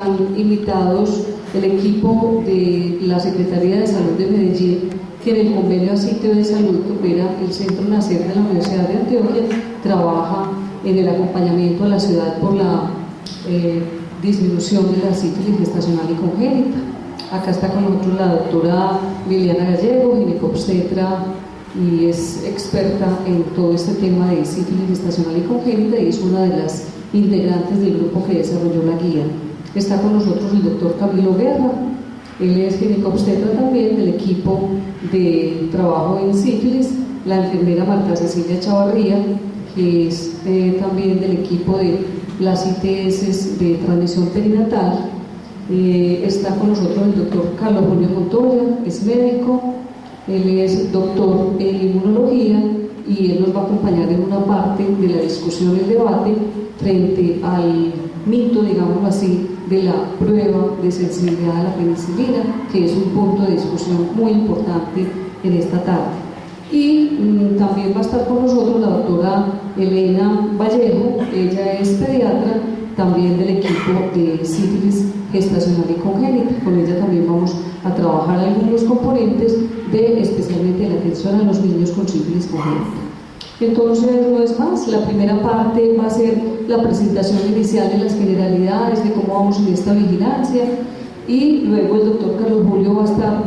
Están invitados el equipo de la Secretaría de Salud de Medellín, que en el convenio a sitio de salud que opera el Centro Nacer de la Universidad de Antioquia trabaja en el acompañamiento a la ciudad por la disminución de la sífilis gestacional y congénita. Acá está con nosotros la doctora Liliana Gallego, ginecobstetra, y es experta en todo este tema de sífilis gestacional y congénita, y es una de las integrantes del grupo que desarrolló la guía. Está con nosotros el doctor Camilo Guerra, él es ginecobstetra también del equipo de trabajo en sífilis, la enfermera Marta Cecilia Chavarría, que es también del equipo de las ITS de transmisión perinatal. Está con nosotros el doctor Carlos Julio Montoya, es médico, él es doctor en inmunología y él nos va a acompañar en una parte de la discusión y el debate frente al mito, digámoslo así, de la prueba de sensibilidad a la penicilina, que es un punto de discusión muy importante en esta tarde. Y también va a estar con nosotros la doctora Elena Vallejo, ella es pediatra también del equipo de sífilis gestacional y congénita. Con ella también vamos a trabajar algunos componentes de especialmente la atención a los niños con sífilis congénita. Entonces, no es más, la primera parte va a ser la presentación inicial de las generalidades, de cómo vamos en esta vigilancia, y luego el doctor Carlos Julio va a estar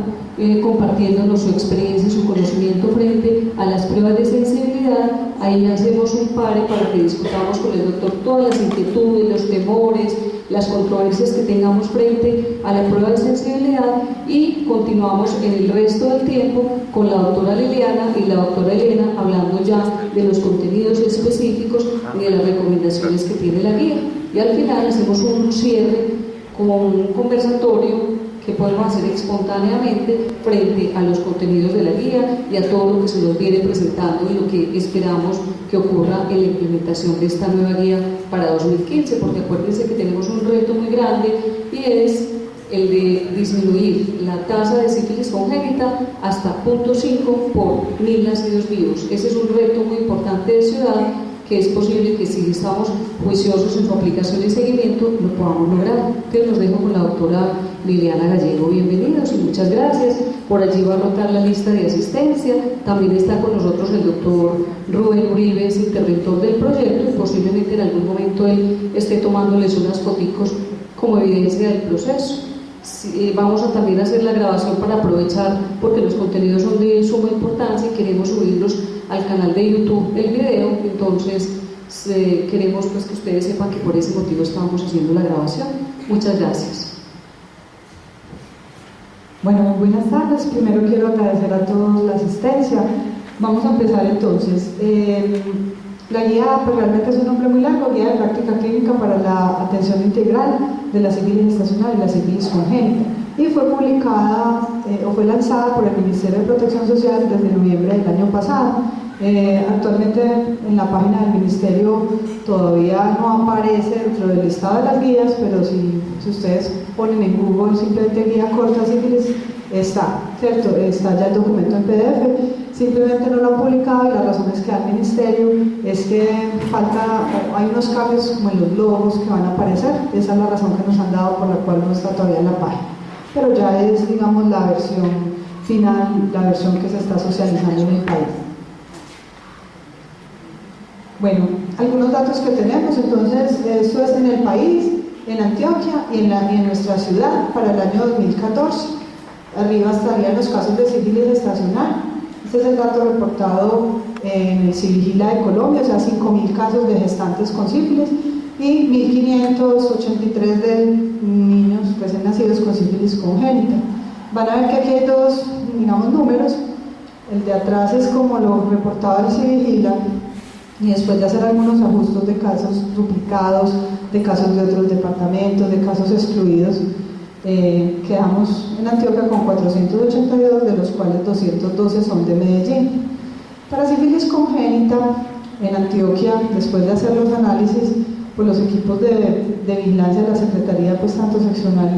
compartiéndonos su experiencia y su conocimiento frente a las pruebas de sensibilidad. Ahí hacemos un pare para que discutamos con el doctor todas las inquietudes, los temores, las controversias que tengamos frente a la prueba de sensibilidad, y continuamos en el resto del tiempo con la doctora Liliana y la doctora Elena hablando ya de los contenidos específicos y de las recomendaciones que tiene la guía, y al final hacemos un cierre con un conversatorio que podemos hacer espontáneamente frente a los contenidos de la guía y a todo lo que se nos viene presentando y lo que esperamos que ocurra en la implementación de esta nueva guía para 2015, porque acuérdense que tenemos un reto muy grande, y es el de disminuir la tasa de sífilis congénita hasta 0.5 por 1000 nacidos vivos. Ese es un reto muy importante de ciudad, que es posible que si estamos juiciosos en su aplicación y seguimiento lo podamos lograr. Entonces los dejo con la doctora Liliana Gallego. Bienvenidos y muchas gracias. Por allí va a anotar la lista de asistencia. También está con nosotros el doctor Rubén Uribe, es interventor del proyecto, y posiblemente en algún momento él esté tomándoles unas foticos como evidencia del proceso. Vamos a también hacer la grabación para aprovechar, porque los contenidos son de suma importancia y queremos subirlos al canal de YouTube el video. Entonces queremos pues que ustedes sepan que por ese motivo estábamos haciendo la grabación. Muchas gracias. Bueno, muy buenas tardes. Primero quiero agradecer a todos la asistencia. Vamos a empezar entonces. La guía pues realmente es un nombre muy largo, guía de práctica clínica para la atención integral de la sífilis gestacional y la sífilis congénita, y fue publicada o fue lanzada por el Ministerio de Protección Social desde noviembre del año pasado. Actualmente en la página del Ministerio todavía no aparece dentro del listado de las guías, pero si ustedes ponen en Google simplemente guía corta sífilis, está, ¿cierto? Está ya el documento en PDF. Simplemente no lo han publicado, y las razones que da el Ministerio es que hay unos cambios como en los logos que van a aparecer. Esa es la razón que nos han dado por la cual no está todavía en la página, pero ya es, digamos, la versión final, la versión que se está socializando en el país. Bueno, algunos datos que tenemos. Entonces, esto es en el país, en Antioquia y en nuestra ciudad para el año 2014. Arriba estarían los casos de sífilis gestacional. Este es el dato reportado en el Civigila de Colombia, o sea, 5.000 casos de gestantes con sífilis y 1.583 de niños recién nacidos con sífilis congénita. Van a ver que aquí hay dos, digamos, números. El de atrás es como lo reportado en Civigila, y después de hacer algunos ajustes de casos duplicados, de casos de otros departamentos, de casos excluidos, quedamos en Antioquia con 482, de los cuales 212 son de Medellín. Para sífilis congénita, en Antioquia, después de hacer los análisis, pues los equipos de vigilancia de la Secretaría, pues tanto seccional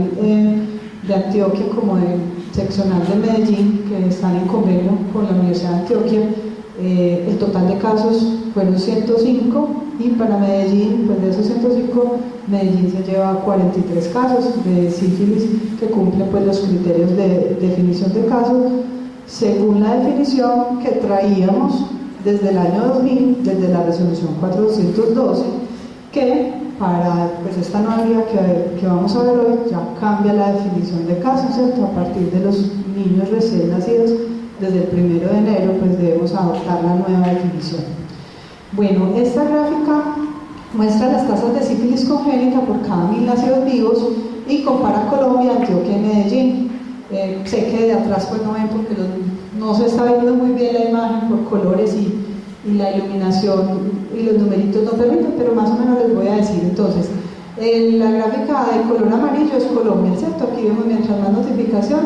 de Antioquia como de seccional de Medellín, que están en convenio con la Universidad de Antioquia, el total de casos fueron 105, y para Medellín, pues de esos 105, Medellín se lleva 43 casos de sífilis que cumplen pues los criterios de definición de caso según la definición que traíamos desde el año 2000, desde la resolución 4212, que para pues, esta nueva guía que vamos a ver hoy ya cambia la definición de caso, ¿cierto? A partir de los niños recién nacidos, desde el 1 de enero, pues debemos adoptar la nueva definición. Bueno, esta gráfica muestra las tasas de sífilis congénita por cada 1000 nacidos vivos y compara Colombia, Antioquia y Medellín. Sé que de atrás pues no ven porque no se está viendo muy bien la imagen por colores y la iluminación y los numeritos no permiten, pero más o menos les voy a decir. Entonces, la gráfica de color amarillo es Colombia, ¿cierto? Aquí vemos mientras más notificación,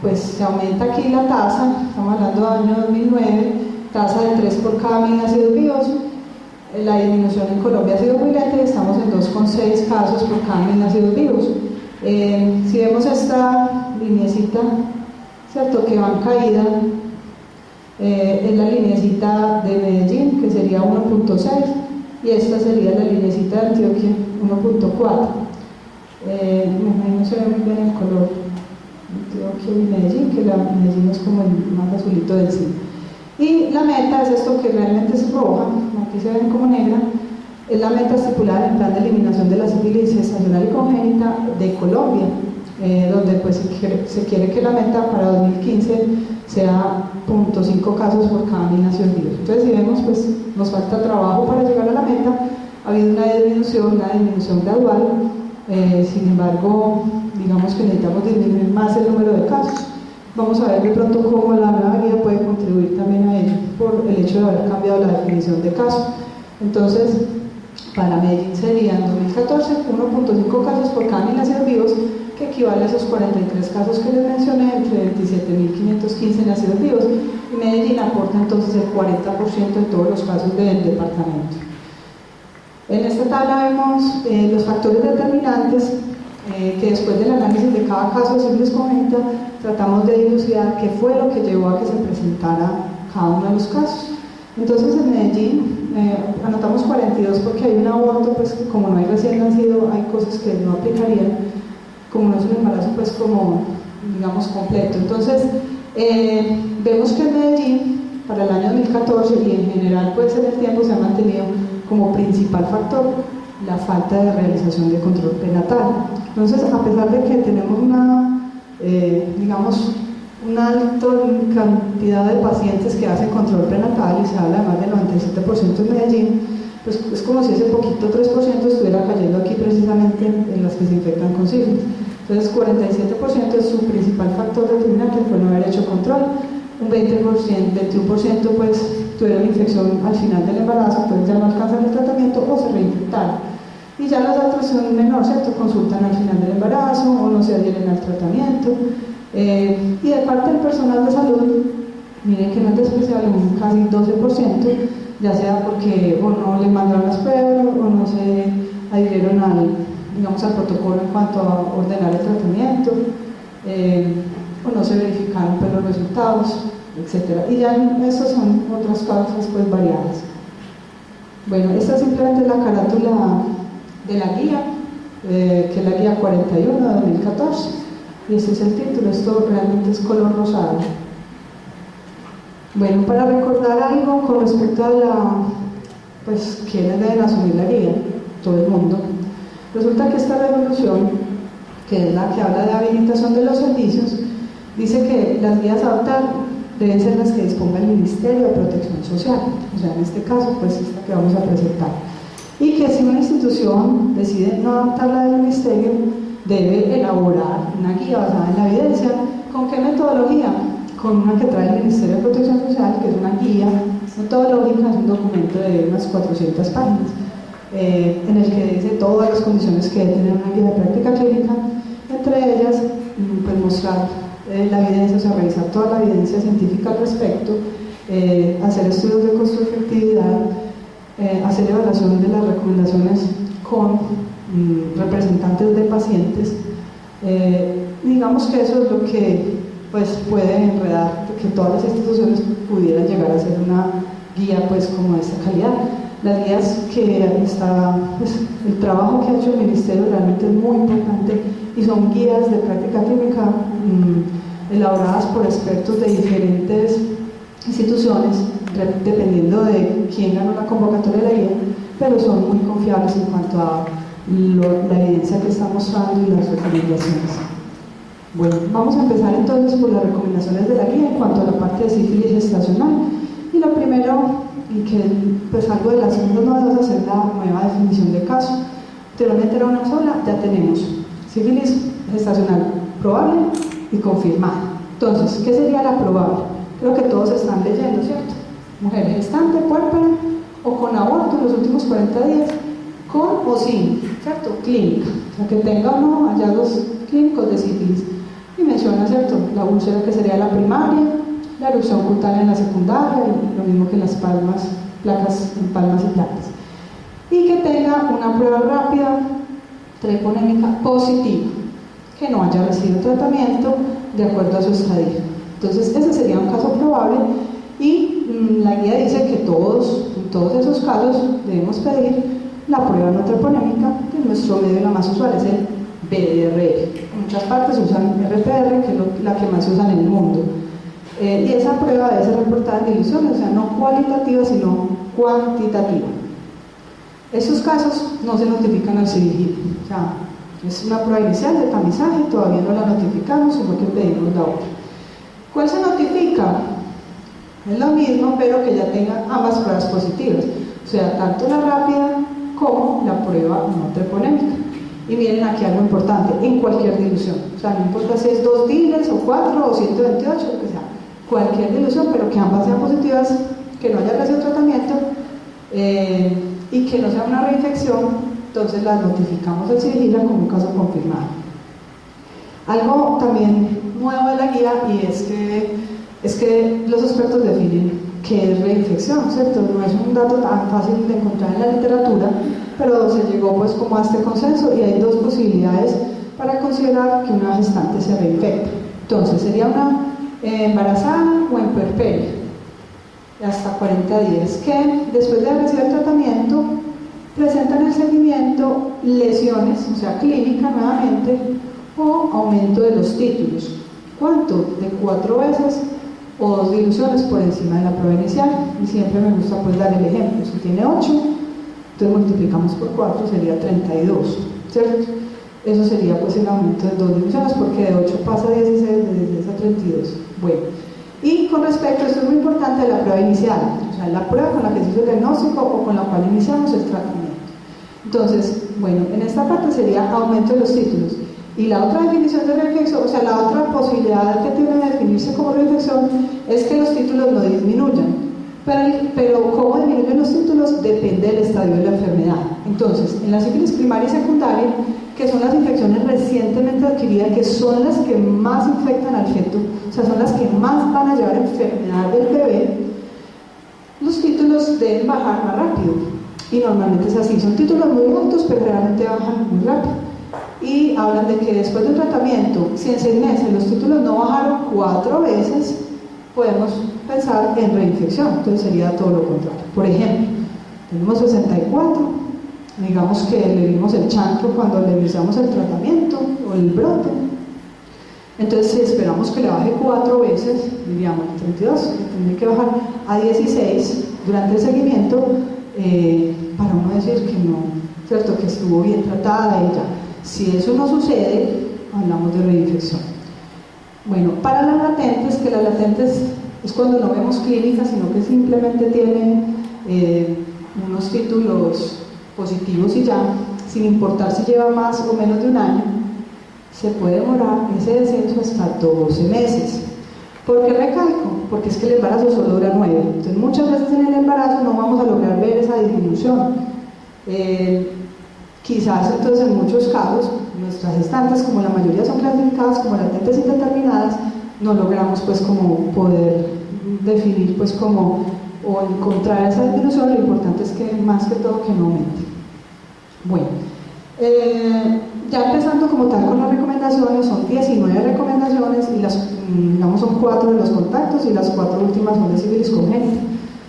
pues se aumenta aquí la tasa, estamos hablando del año 2009, tasa de 3 por cada 1000 nacidos vivos. La disminución en Colombia ha sido muy lenta y estamos en 2,6 casos por cada 1000 nacidos vivos. Si vemos esta lineecita, ¿cierto?, que va en caída, es la lineecita de Medellín, que sería 1,6, y esta sería la lineecita de Antioquia, 1,4. No se ve muy bien el color Antioquia y Medellín, que la Medellín es como el más azulito del sí. Y la meta es esto que realmente es roja, aquí se ven como negra, es la meta estipulada en el plan de eliminación de la sífilis estacional y congénita de Colombia, donde pues se quiere que la meta para 2015 sea 0,5 casos por cada 1000 nacidos vivos. Entonces, si vemos, pues nos falta trabajo para llegar a la meta, ha habido una disminución gradual, sin embargo, digamos que necesitamos disminuir más el número de casos. Vamos a ver de pronto cómo la nueva guía puede contribuir también a ello, por el hecho de haber cambiado la definición de caso. Entonces, para Medellín serían 2014 1,5 casos por cada 1000 nacidos vivos, que equivale a esos 43 casos que les mencioné, entre 27.515 nacidos vivos, y Medellín aporta entonces el 40% de todos los casos del departamento. En esta tabla vemos los factores determinantes que después del análisis de cada caso de sífilis congénita tratamos de dilucidar qué fue lo que llevó a que se presentara cada uno de los casos. Entonces en Medellín anotamos 42 porque hay un aborto, pues como no hay recién nacido, hay cosas que no aplicarían, como no es un embarazo pues como digamos completo. Entonces vemos que en Medellín para el año 2014 y en general pues en el tiempo se ha mantenido como principal factor la falta de realización de control prenatal. Entonces, a pesar de que tenemos una alta cantidad de pacientes que hacen control prenatal y se habla de más del 97% en Medellín, pues es como si ese poquito 3% estuviera cayendo aquí precisamente en las que se infectan con sífilis. Entonces, 47% es su principal factor determinante, fue no haber hecho control. Un 21% pues tuvieron infección al final del embarazo, entonces ya no alcanzan el tratamiento o se reinfectaron. Y ya los otros son menores, ¿cierto? Consultan al final del embarazo o no se adhieren al tratamiento. Y de parte del personal de salud, miren que no es despreciable, un casi 12%, ya sea porque o no le mandaron las pruebas o no se adhirieron al protocolo en cuanto a ordenar el tratamiento, o no se verificaron pues, los resultados, etc. Y ya estas son otras causas pues variadas. Bueno, esta es simplemente la carátula de la guía, que es la guía 41 de 2014, y este es el título. Esto realmente es color rosado. Bueno, para recordar algo con respecto a pues quiénes deben asumir la guía, todo el mundo. Resulta que esta resolución, que es la que habla de habilitación de los servicios, dice que las guías a adoptar deben ser las que disponga el Ministerio de Protección Social, o sea, en este caso, pues esta que vamos a presentar. Y que si una institución decide no adoptar la del Ministerio, debe elaborar una guía basada en la evidencia. ¿Con qué metodología? Con una que trae el Ministerio de Protección Social, que es una guía metodológica, es un documento de unas 400 páginas, en el que dice todas las condiciones que debe tener una guía de práctica clínica, entre ellas, pues mostrar la evidencia, o sea, revisar toda la evidencia científica al respecto, hacer estudios de costo-efectividad, hacer evaluación de las recomendaciones con representantes de pacientes. Digamos que eso es lo que pues, puede enredar que todas las instituciones pudieran llegar a ser una guía pues, como de esta calidad. Las guías que está, pues, el trabajo que ha hecho el Ministerio realmente es muy importante y son guías de práctica clínica elaboradas por expertos de diferentes instituciones, dependiendo de quién ganó la convocatoria de la guía, pero son muy confiables en cuanto a la evidencia que está mostrando y las recomendaciones. Bueno, vamos a empezar entonces por las recomendaciones de la guía en cuanto a la parte de sífilis gestacional. Y lo primero, y que pues algo de las cosas novedosas, es la nueva definición de caso. Anteriormente era una sola, ya tenemos sífilis gestacional probable y confirmada. Entonces, ¿qué sería la probable? Creo que todos están leyendo, ¿cierto? Mujer gestante, puérpera o con aborto en los últimos 40 días, con o sin, ¿cierto? Clínica, o sea, que tenga o no hallazgos clínicos de sífilis. Y menciona, ¿cierto? La úlcera, que sería la primaria, la erupción cutánea en la secundaria, y lo mismo que las palmas, placas en palmas y placas. Y que tenga una prueba rápida treponémica positiva, que no haya recibido tratamiento de acuerdo a su estadio. Entonces, ese sería un caso probable y la guía dice que en todos esos casos debemos pedir la prueba no treponémica, que en nuestro medio la más usual es el BDRL. En muchas partes usan RPR, que es la que más se usa en el mundo. Y esa prueba debe ser reportada en diluciones, o sea, no cualitativa, sino cuantitativa. Esos casos no se notifican al CIVIGIL, o sea, es una prueba inicial de tamizaje, todavía no la notificamos, sino que pedimos la otra. ¿Cuál se notifica? Es lo mismo, pero que ya tenga ambas pruebas positivas, o sea, tanto la rápida como la prueba no treponémica. Y miren aquí algo importante, en cualquier dilución, o sea, no importa si es 2 diles o 4 o 128, lo que sea, cualquier dilución, pero que ambas sean positivas, que no haya recibido tratamiento y que no sea una reinfección, entonces las notificamos al CIVIGIL como un caso confirmado. Algo también nuevo de la guía y es que los expertos definen qué es reinfección, ¿cierto? No es un dato tan fácil de encontrar en la literatura, pero se llegó pues como a este consenso y hay 2 posibilidades para considerar que una gestante se reinfecta. Entonces sería una embarazada o en puerperio, hasta 40 días, que después de haber recibido el tratamiento presentan en el seguimiento lesiones, o sea, clínica nuevamente, o aumento de los títulos. ¿Cuánto? De 4 veces o 2 diluciones por encima de la prueba inicial. Y siempre me gusta pues dar el ejemplo. Si tiene 8, entonces multiplicamos por 4, sería 32, ¿cierto? Eso sería pues el aumento de 2 diluciones, porque de 8 pasa a 16, de 16 a 32. Bueno, y con respecto, esto es muy importante, la prueba inicial, o sea, la prueba con la que se hizo el diagnóstico o con la cual iniciamos el tratamiento. Entonces, bueno, en esta parte sería aumento de los títulos. Y la otra definición de reinfección, o sea, la otra posibilidad que tiene de definirse como reinfección es que los títulos no disminuyan. Pero cómo disminuyen los títulos depende del estadio de la enfermedad. Entonces, en la sífilis primaria y secundaria, que son las infecciones recientemente adquiridas, que son las que más infectan al feto, o sea, son las que más van a llevar enfermedad del bebé, los títulos deben bajar más rápido. Y normalmente es así, son títulos muy altos, pero realmente bajan muy rápido. Y hablan de que después del tratamiento, si en 6 meses los títulos no bajaron 4 veces, podemos pensar en reinfección, entonces sería todo lo contrario. Por ejemplo, tenemos 64, digamos que le dimos el chancro cuando le iniciamos el tratamiento o el brote, entonces si esperamos que le baje 4 veces, diríamos 32, que tendría que bajar a 16 durante el seguimiento, para uno decir que no, ¿cierto? Que estuvo bien tratada y ya. Si eso no sucede, hablamos de reinfección. Bueno, para las latentes, que las latentes es cuando no vemos clínicas, sino que simplemente tienen unos títulos positivos y ya, sin importar si lleva más o menos de un año, se puede demorar ese descenso hasta 12 meses. ¿Por qué recalco? Porque es que el embarazo solo dura 9. Entonces muchas veces en el embarazo no vamos a lograr ver esa disminución. Quizás entonces en muchos casos nuestras gestantes, como la mayoría son clasificadas como latentes indeterminadas, no logramos pues como poder definir pues como o encontrar esa disminución. Lo importante es que más que todo que no aumente. Bueno, ya empezando como tal con las recomendaciones, son 19 recomendaciones y las, digamos, son 4 de los contactos y las 4 últimas son de sífilis congénita.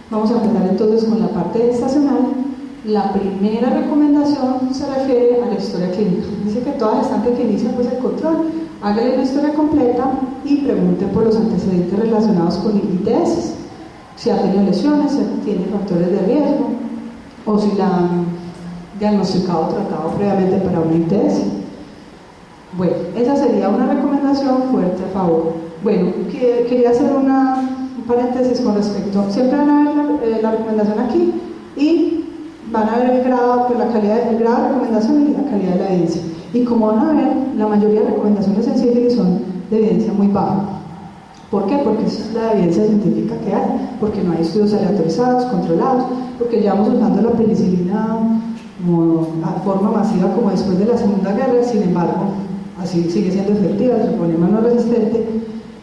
Vamos a empezar entonces con la parte estacional. la primera recomendación se refiere a la historia clínica. Dice que todas están que inician pues el control, hágale una historia completa y pregunte por los antecedentes relacionados con ITS, si ha tenido lesiones, si tiene factores de riesgo o si la han diagnosticado o tratado previamente para una ITS. Bueno, esa sería una recomendación fuerte a favor. Bueno, quería hacer un paréntesis con respecto, siempre van a ver la recomendación aquí y van a ver el grado, pues el grado de recomendación y la calidad de la evidencia. Y como van a ver, la mayoría de recomendaciones en sífilis son de evidencia muy baja. ¿Por qué? Porque es la evidencia científica que hay, porque no hay estudios aleatorizados, controlados, porque llevamos usando la penicilina como a forma masiva como después de la Segunda Guerra, sin embargo, así sigue siendo efectiva, el troponema no resistente,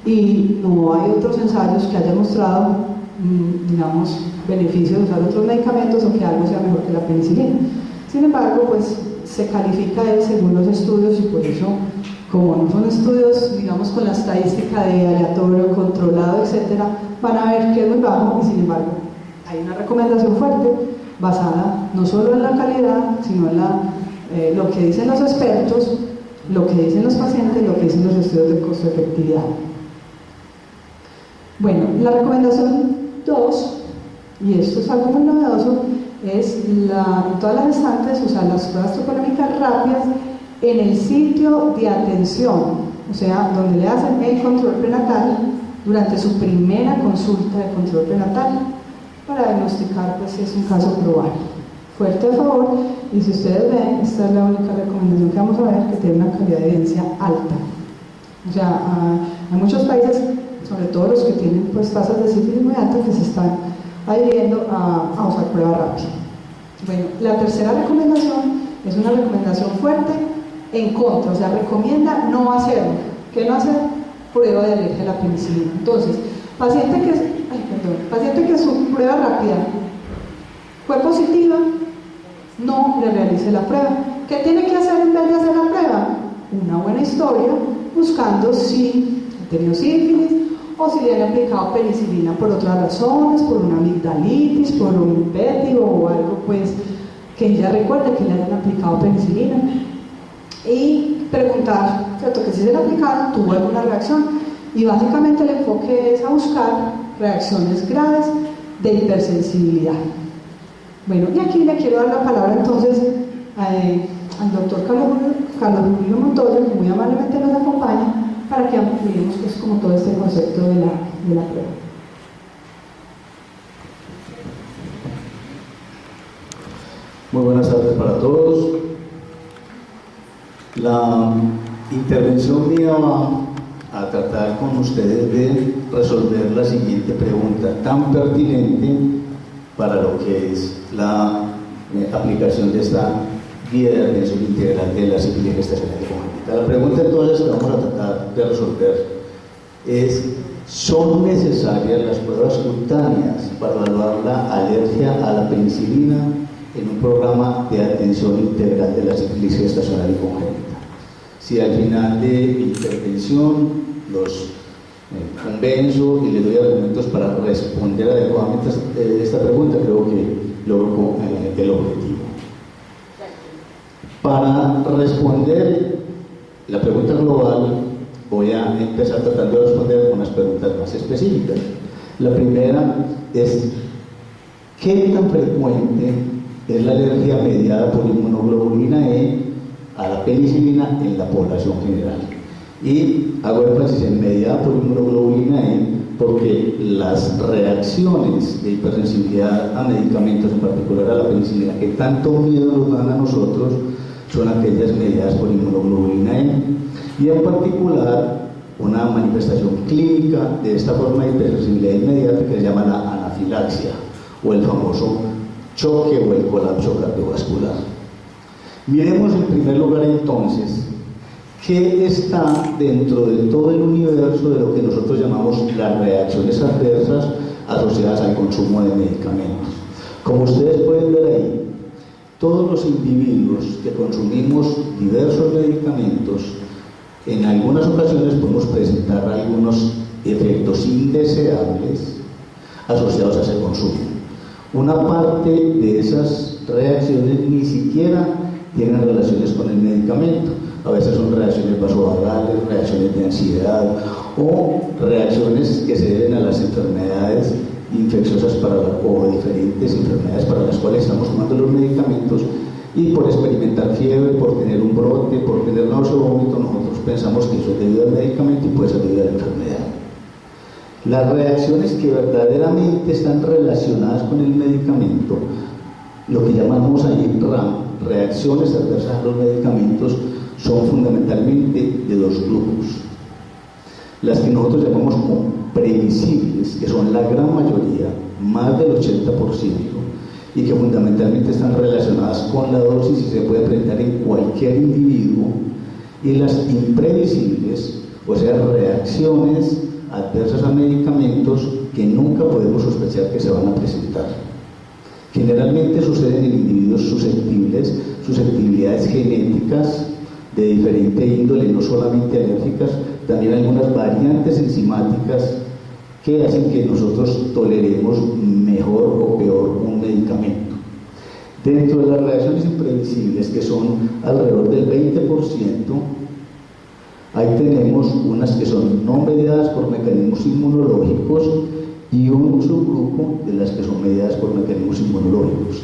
y no hay otros ensayos que hayan mostrado, digamos, beneficios de usar otros medicamentos o que algo sea mejor que la penicilina. Sin embargo, pues se califica él según los estudios y por eso, como no son estudios, digamos, con la estadística de aleatorio, controlado, etcétera, van a ver que es muy bajo y sin embargo hay una recomendación fuerte basada no solo en la calidad, sino en lo que dicen los expertos, lo que dicen los pacientes, lo que dicen los estudios de costo-efectividad. Bueno, la recomendación 2, y esto es algo muy novedoso, es en todas las estantes usar las pruebas toponómicas rápidas en el sitio de atención, o sea, donde le hacen el control prenatal durante su primera consulta de control prenatal para diagnosticar pues, si es un caso probable. Fuerte a favor, y si ustedes ven, esta es la única recomendación que vamos a ver que tiene una calidad de evidencia alta. O sea, hay muchos países, sobre todo los que tienen pues, tasas de sífilis muy altas, que se están adhiriendo a usar prueba rápida. Bueno, la tercera recomendación es una recomendación fuerte en contra, o sea, recomienda no hacerlo. ¿Qué no hacer? Prueba de alergia a la penicilina. Entonces, paciente que su prueba rápida fue positiva, no le realice la prueba. ¿Qué tiene que hacer en vez de hacer la prueba? Una buena historia, buscando si ha tenido sífilis o si le han aplicado penicilina por otras razones, por una amigdalitis, por un vértigo o algo pues que ella recuerde que le hayan aplicado penicilina. Y preguntar, ¿cierto? Que si se le aplicaron, tuvo alguna reacción. Y básicamente el enfoque es a buscar reacciones graves de hipersensibilidad. Bueno, y aquí le quiero dar la palabra entonces al doctor Carlos Julio Montoya, que muy amablemente nos acompaña, para que ampliemos pues, como todo este concepto de la prueba. Muy buenas tardes para todos. La intervención mía va a tratar con ustedes de resolver la siguiente pregunta, tan pertinente para lo que es la aplicación de esta guía de atención integral de la sífilis gestacional congénita. La pregunta entonces que vamos a tratar de resolver es: ¿son necesarias las pruebas cutáneas para evaluar la alergia a la penicilina en un programa de atención integral de la sífilis gestacional y congénita? Si al final de mi intervención los convenzo y les doy argumentos para responder adecuadamente esta pregunta, creo que logro el objetivo. Para responder la pregunta global, voy a empezar tratando de responder unas preguntas más específicas. La primera es: ¿qué tan frecuente es la alergia mediada por inmunoglobulina E a la penicilina en la población general? Y hago énfasis en mediada por inmunoglobulina E porque las reacciones de hipersensibilidad a medicamentos, en particular a la penicilina, que tanto miedo nos dan a nosotros, son aquellas mediadas por inmunoglobulina E. Y en particular, una manifestación clínica de esta forma de hipersensibilidad inmediata que se llama la anafilaxia, o el famoso choque o el colapso cardiovascular. Miremos en primer lugar entonces qué está dentro de todo el universo de lo que nosotros llamamos las reacciones adversas asociadas al consumo de medicamentos. Como ustedes pueden ver ahí, todos los individuos que consumimos diversos medicamentos, en algunas ocasiones podemos presentar algunos efectos indeseables asociados a ese consumo. Una parte de esas reacciones ni siquiera tienen relaciones con el medicamento. A veces son reacciones vasovagales, reacciones de ansiedad o reacciones que se deben a las enfermedades infecciosas o diferentes enfermedades para las cuales estamos tomando los medicamentos, y por experimentar fiebre, por tener un brote, por tener náusea o vómito, nosotros pensamos que eso es debido al medicamento y puede ser debido a la enfermedad. Las reacciones que verdaderamente están relacionadas con el medicamento, lo que llamamos ahí RAM, reacciones adversas a los medicamentos, son fundamentalmente de dos grupos. Las que nosotros llamamos como previsibles, que son la gran mayoría, más del 80%, y que fundamentalmente están relacionadas con la dosis y se puede presentar en cualquier individuo, y las imprevisibles, o sea, reacciones adversas a medicamentos que nunca podemos sospechar que se van a presentar. Generalmente suceden en individuos susceptibles, susceptibilidades genéticas de diferente índole, no solamente alérgicas, también algunas variantes enzimáticas que hacen que nosotros toleremos mejor o peor un medicamento. Dentro de las reacciones imprevisibles, que son alrededor del 20%, ahí tenemos unas que son no mediadas por mecanismos inmunológicos y un subgrupo de las que son mediadas por mecanismos inmunológicos.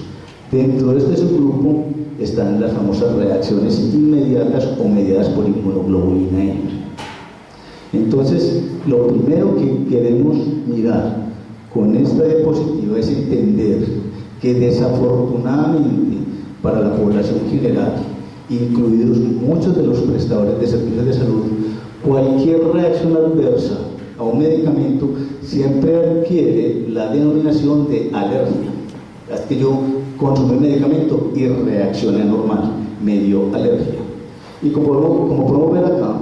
Dentro de este subgrupo están las famosas reacciones inmediatas o mediadas por inmunoglobulina E. Entonces, lo primero que queremos mirar con esta diapositiva es entender que desafortunadamente para la población general, incluidos muchos de los prestadores de servicios de salud, cualquier reacción adversa a un medicamento siempre adquiere la denominación de alergia. Es que yo consumí el medicamento y reaccioné normal, me dio alergia. Y como podemos ver acá,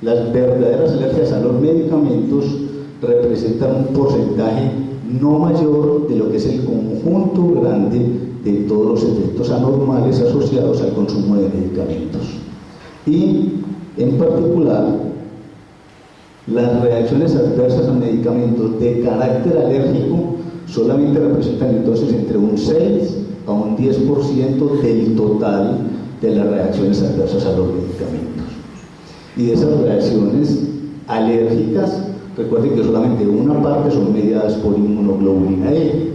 las verdaderas alergias a los medicamentos representan un porcentaje no mayor de lo que es el conjunto grande de todos los efectos anormales asociados al consumo de medicamentos. Y en particular, las reacciones adversas a medicamentos de carácter alérgico solamente representan entonces entre un 6 a un 10% del total de las reacciones adversas a los medicamentos. Y de esas reacciones alérgicas, recuerden que solamente una parte son mediadas por inmunoglobulina E.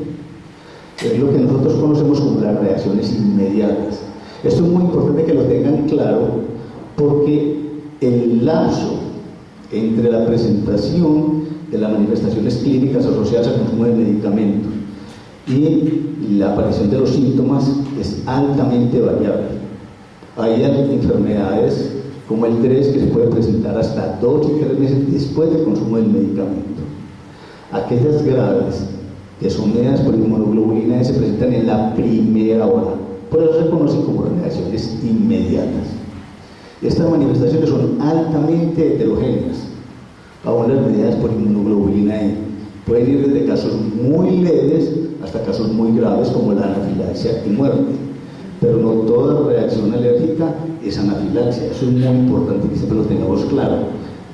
Es lo que nosotros conocemos como las reacciones inmediatas. Esto es muy importante que lo tengan claro, porque el lapso entre la presentación de las manifestaciones clínicas asociadas al consumo de medicamentos y la aparición de los síntomas es altamente variable. Hay enfermedades como el TRES que se puede presentar hasta 2 y 3 meses después del consumo del medicamento. Aquellas graves que son mediadas por inmunoglobulina E se presentan en la primera hora, por eso se conocen como reacciones inmediatas. Estas manifestaciones son altamente heterogéneas, aún las mediadas por inmunoglobulina E. Pueden ir desde casos muy leves hasta casos muy graves como la anafilaxia y muerte. Pero no toda reacción alérgica es anafilaxia, eso es muy importante que siempre lo tengamos claro.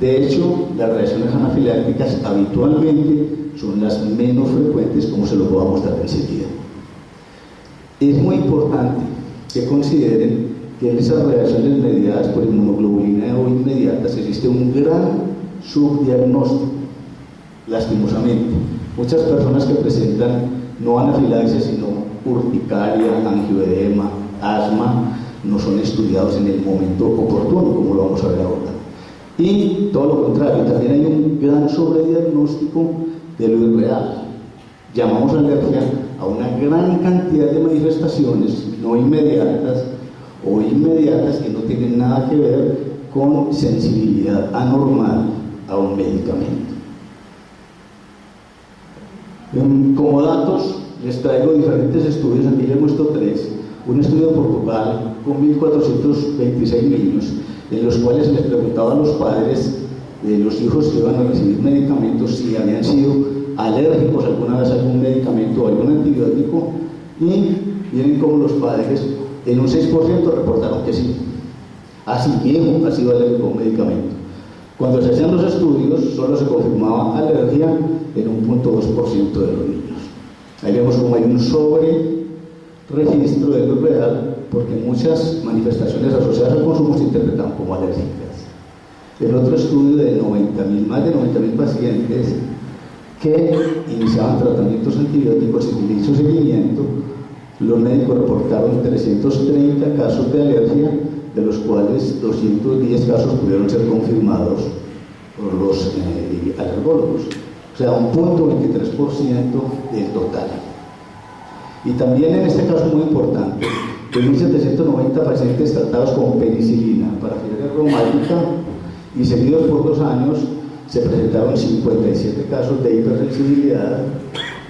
De hecho, las reacciones anafilácticas habitualmente son las menos frecuentes, como se lo voy a mostrar enseguida. Es muy importante que consideren que en esas reacciones mediadas por inmunoglobulina E o inmediatas existe un gran subdiagnóstico, lastimosamente. Muchas personas que presentan no anafilaxia, sino urticaria, angioedema, asma, no son estudiados en el momento oportuno, como lo vamos a ver ahora. Y todo lo contrario, también hay un gran sobrediagnóstico de lo irreal. Llamamos alergia a una gran cantidad de manifestaciones no inmediatas o inmediatas que no tienen nada que ver con sensibilidad anormal a un medicamento. Como datos, les traigo diferentes estudios, aquí les muestro 3. Un estudio de Portugal con 1.426 niños, en los cuales les preguntaba a los padres de los hijos que iban a recibir medicamentos si habían sido alérgicos alguna vez a algún medicamento o algún antibiótico, y miren cómo los padres en un 6% reportaron que sí. Así viejo ha sido alérgico a un medicamento. Cuando se hacían los estudios, solo se confirmaba alergia en un 0.2% de los niños. Ahí vemos como hay un registro de lo real, porque muchas manifestaciones asociadas al consumo se interpretan como alérgicas. El otro estudio de más de 90.000 pacientes que iniciaban tratamientos antibióticos y sin dicho seguimiento, los médicos reportaron 330 casos de alergia, de los cuales 210 casos pudieron ser confirmados por los alergólogos, o sea, un 0.23% del total. Y también en este caso muy importante, de 1.790 pacientes tratados con penicilina para fiebre reumática y seguidos por 2 años, se presentaron 57 casos de hipersensibilidad,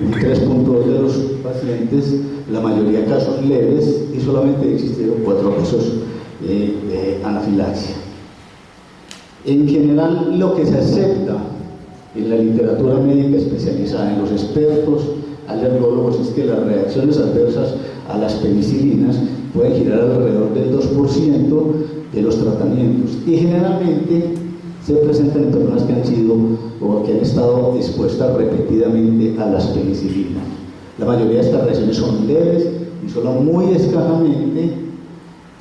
un 3.2 de los pacientes, la mayoría casos leves, y solamente existieron 4 casos de anafilaxia. En general, lo que se acepta en la literatura médica especializada, en los expertos alergólogos, es que las reacciones adversas a las penicilinas pueden girar alrededor del 2% de los tratamientos, y generalmente se presentan en personas que han sido o que han estado expuestas repetidamente a las penicilinas. La mayoría de estas reacciones son leves y solo muy escasamente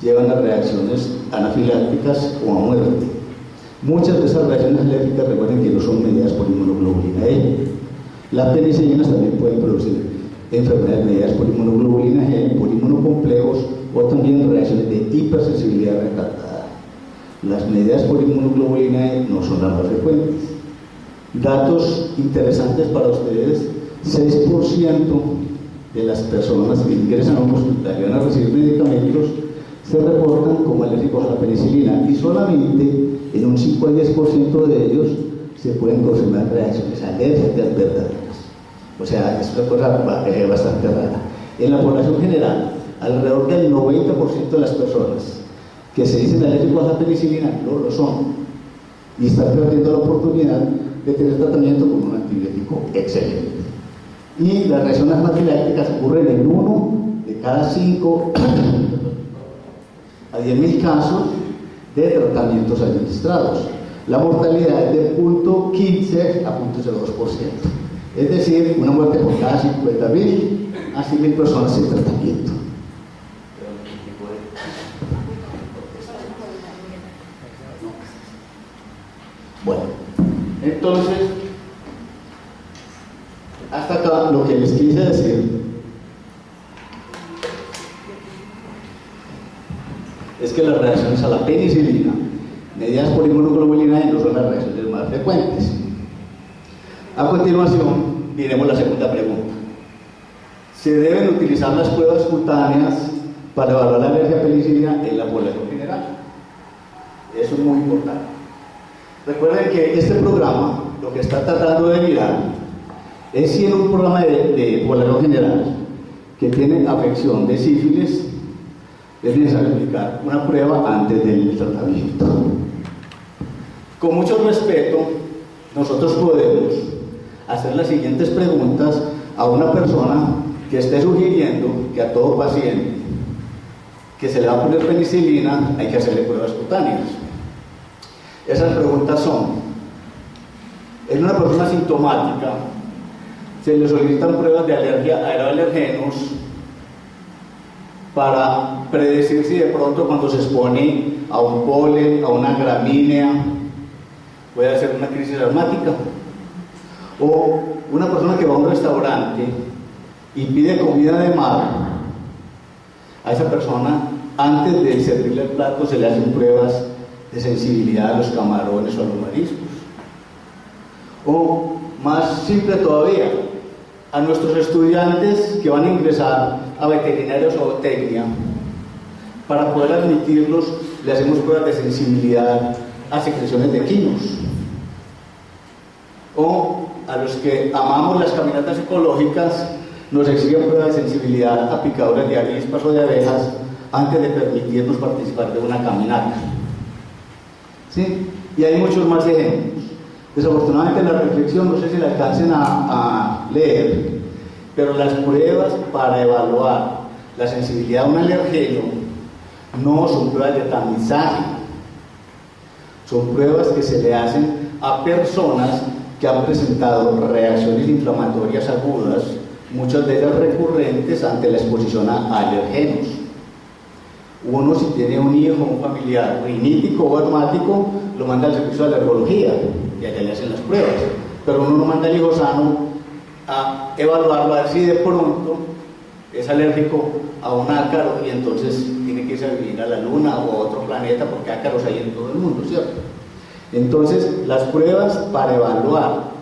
llevan a reacciones anafilácticas o a muerte. Muchas de esas reacciones alérgicas, recuerden que no son mediadas por inmunoglobulina E. Las penicilinas también pueden producir enfermedades mediadas por inmunoglobulina G, por inmunocomplejos o también reacciones de hipersensibilidad retardada. Las medidas por inmunoglobulina E no son las más frecuentes. Datos interesantes para ustedes: 6% de las personas que ingresan a un hospital y van a recibir medicamentos se reportan como alérgicos a la penicilina, y solamente en un 5 al 10% de ellos se pueden confirmar reacciones alérgicas verdaderas. O sea, es una cosa bastante rara. En la población general, alrededor del 90% de las personas que se dicen alérgicos a la penicilina no lo son, y están perdiendo la oportunidad de tener tratamiento con un antibiótico excelente. Y las reacciones anafilácticas ocurren en 1 de cada 5 a 10.000 casos de tratamientos administrados. La mortalidad es de 0.15 a 0.02%, es decir, una muerte por cada 50.000 a 100.000 personas en tratamiento. Bueno, entonces, hasta acá lo que les quise decir es que las reacciones a la penicilina mediadas por inmunoglobulina E no son las reacciones más frecuentes. A continuación, diremos la segunda pregunta: ¿se deben utilizar las pruebas cutáneas para evaluar la alergia a penicilina en la población general? Eso es muy importante. Recuerden que este programa lo que está tratando de mirar es si en un programa de población general que tiene afección de sífilis es necesario aplicar una prueba antes del tratamiento. Con mucho respeto, nosotros podemos hacer las siguientes preguntas a una persona que esté sugiriendo que a todo paciente que se le va a poner penicilina hay que hacerle pruebas cutáneas. Esas preguntas son: en una persona sintomática se le solicitan pruebas de alergia a aeroalergenos para predecir si de pronto cuando se expone a un polen, a una gramínea, puede hacer una crisis asmática. O una persona que va a un restaurante y pide comida de mar, a esa persona antes de servirle el plato se le hacen pruebas de sensibilidad a los camarones o a los mariscos. O más simple todavía, a nuestros estudiantes que van a ingresar a veterinaria o zootecnia, para poder admitirlos le hacemos pruebas de sensibilidad a secreciones de quinos. O a los que amamos las caminatas ecológicas nos exigen pruebas de sensibilidad a picaduras de avispas o de abejas antes de permitirnos participar de una caminata. ¿Sí? Y hay muchos más ejemplos. Desafortunadamente la reflexión no sé si la alcancen a leer, pero las pruebas para evaluar la sensibilidad a un alergeno no son pruebas de tamizaje, son pruebas que se le hacen a personas que han presentado reacciones inflamatorias agudas muchas de ellas recurrentes ante la exposición a alergenos. Uno, si tiene un hijo, un familiar rinítico o asmático, lo manda al servicio de alergología y allá le hacen las pruebas, pero uno no manda al hijo sano a evaluarlo, a ver si de pronto es alérgico a un ácaro y entonces tiene que irse a vivir a la luna o a otro planeta, porque ácaros hay en todo el mundo, ¿cierto? Entonces, las pruebas para evaluar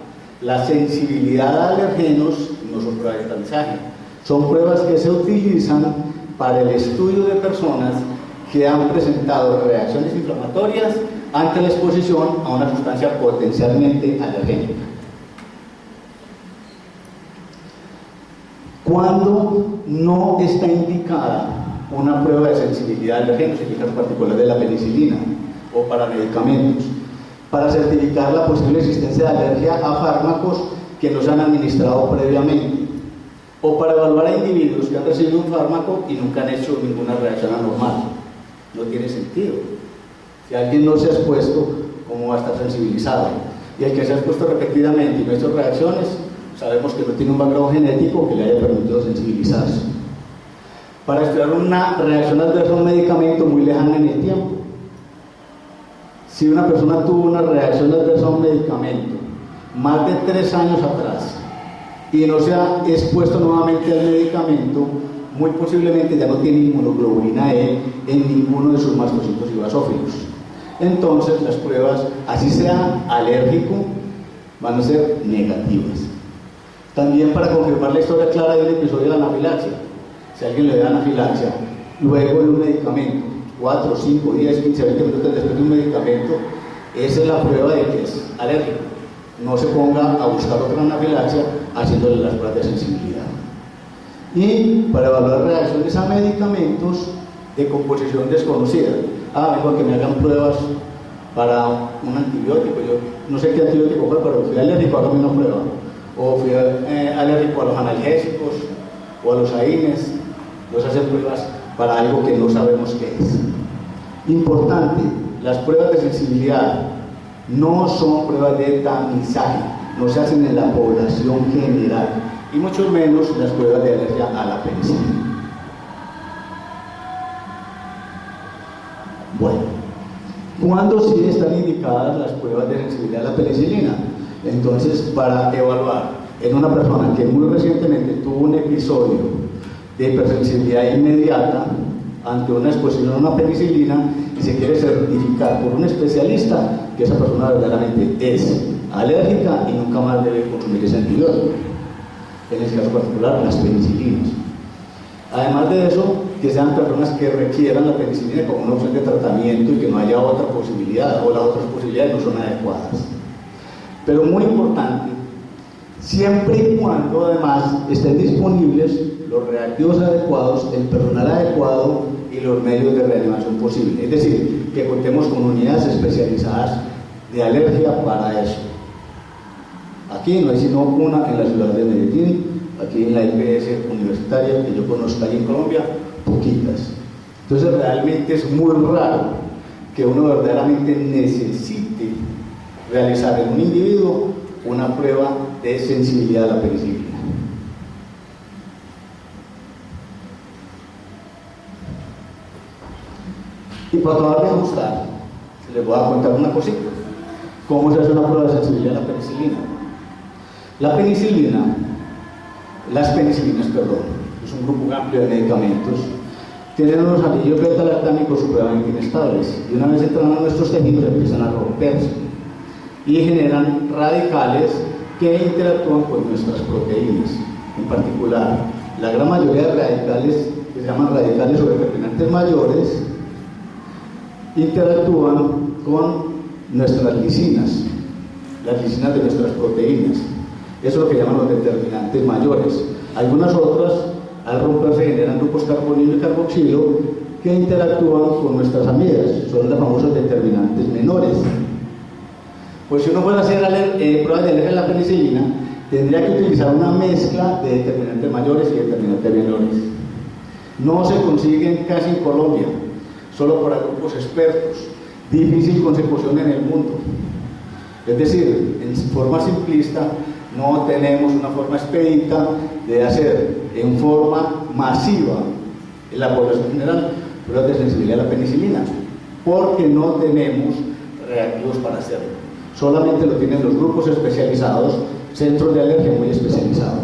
la sensibilidad a alergenos no son pruebas de tamizaje, son pruebas que se utilizan para el estudio de personas que han presentado reacciones inflamatorias ante la exposición a una sustancia potencialmente alergénica. Cuando no está indicada una prueba de sensibilidad a alergenos, en el caso particular de la penicilina o para medicamentos, para certificar la posible existencia de alergia a fármacos que no se han administrado previamente, o para evaluar a individuos que han recibido un fármaco y nunca han hecho ninguna reacción anormal. No tiene sentido. Si alguien no se ha expuesto, ¿cómo va a estar sensibilizado? Y el que se ha expuesto repetidamente y no ha hecho reacciones, sabemos que no tiene un background genético que le haya permitido sensibilizarse. Para estudiar una reacción adversa a un medicamento muy lejana en el tiempo, si una persona tuvo una reacción adversa a un medicamento más de 3 años atrás y no se ha expuesto nuevamente al medicamento, muy posiblemente ya no tiene inmunoglobulina E en ninguno de sus mastocitos y basófilos. Entonces las pruebas, así sea alérgico, van a ser negativas. También para confirmar la historia clara del episodio de la anafilaxia. Si a alguien le da anafilaxia luego de un medicamento, 4, 5, 10, 15, 20 minutos después de un medicamento, esa es la prueba de que es alérgico. No se ponga a buscar otra anafilaxia haciéndole las pruebas de sensibilidad. Y para evaluar reacciones a medicamentos de composición desconocida. Vengo a que me hagan pruebas para un antibiótico. Yo no sé qué antibiótico fue, pero fui alérgico, hágame una prueba. O fui alérgico a los analgésicos o a los AINES. Nos hacen pruebas para algo que no sabemos qué es. Importante, las pruebas de sensibilidad no son pruebas de tamizaje, no se hacen en la población general, y mucho menos las pruebas de alergia a la penicilina. Bueno, ¿cuándo sí están indicadas las pruebas de sensibilidad a la penicilina? Entonces, para evaluar en una persona que muy recientemente tuvo un episodio de hipersensibilidad inmediata ante una exposición a una penicilina y se quiere certificar por un especialista que esa persona verdaderamente es alérgica y nunca más debe consumir ese antibiótico. En este caso particular, las penicilinas. Además de eso, que sean personas que requieran la penicilina como una opción de tratamiento y que no haya otra posibilidad o las otras posibilidades no son adecuadas. Pero muy importante, siempre y cuando además estén disponibles los reactivos adecuados, el personal adecuado y los medios de reanimación posibles. Es decir, que contemos con unidades especializadas de alergia para eso. Aquí no hay sino una en la ciudad de Medellín, aquí en la IPS universitaria que yo conozco ahí en Colombia, poquitas. Entonces realmente es muy raro que uno verdaderamente necesite realizar en un individuo una prueba de sensibilidad a la penicilina. Y para acabar de ajustar, les voy a contar una cosita. ¿Cómo se hace una prueba de sensibilidad a la penicilina? La penicilina, las penicilinas, perdón, es un grupo amplio de medicamentos, tienen unos anillos beta-lactámicos supremamente inestables y una vez entran a nuestros tejidos empiezan a romperse y generan radicales que interactúan con nuestras proteínas. En particular, la gran mayoría de radicales, que se llaman radicales sobreterminantes mayores, interactúan con nuestras lisinas, las lisinas de nuestras proteínas. Eso es lo que llaman los determinantes mayores. Algunas otras, al romperse, generan grupos carbonilo y carboxilo que interactúan con nuestras amidas, son los famosos determinantes menores. Pues si uno fuera a hacer pruebas de alergia a la penicilina, tendría que utilizar una mezcla de determinantes mayores y determinantes menores. No se consiguen casi en Colombia, solo para grupos expertos, difícil consecución en el mundo. Es decir, en forma simplista, No tenemos una forma expedita de hacer en forma masiva en la población general pruebas de sensibilidad a la penicilina, porque no tenemos reactivos para hacerlo. Solamente lo tienen los grupos especializados, centros de alergia muy especializados.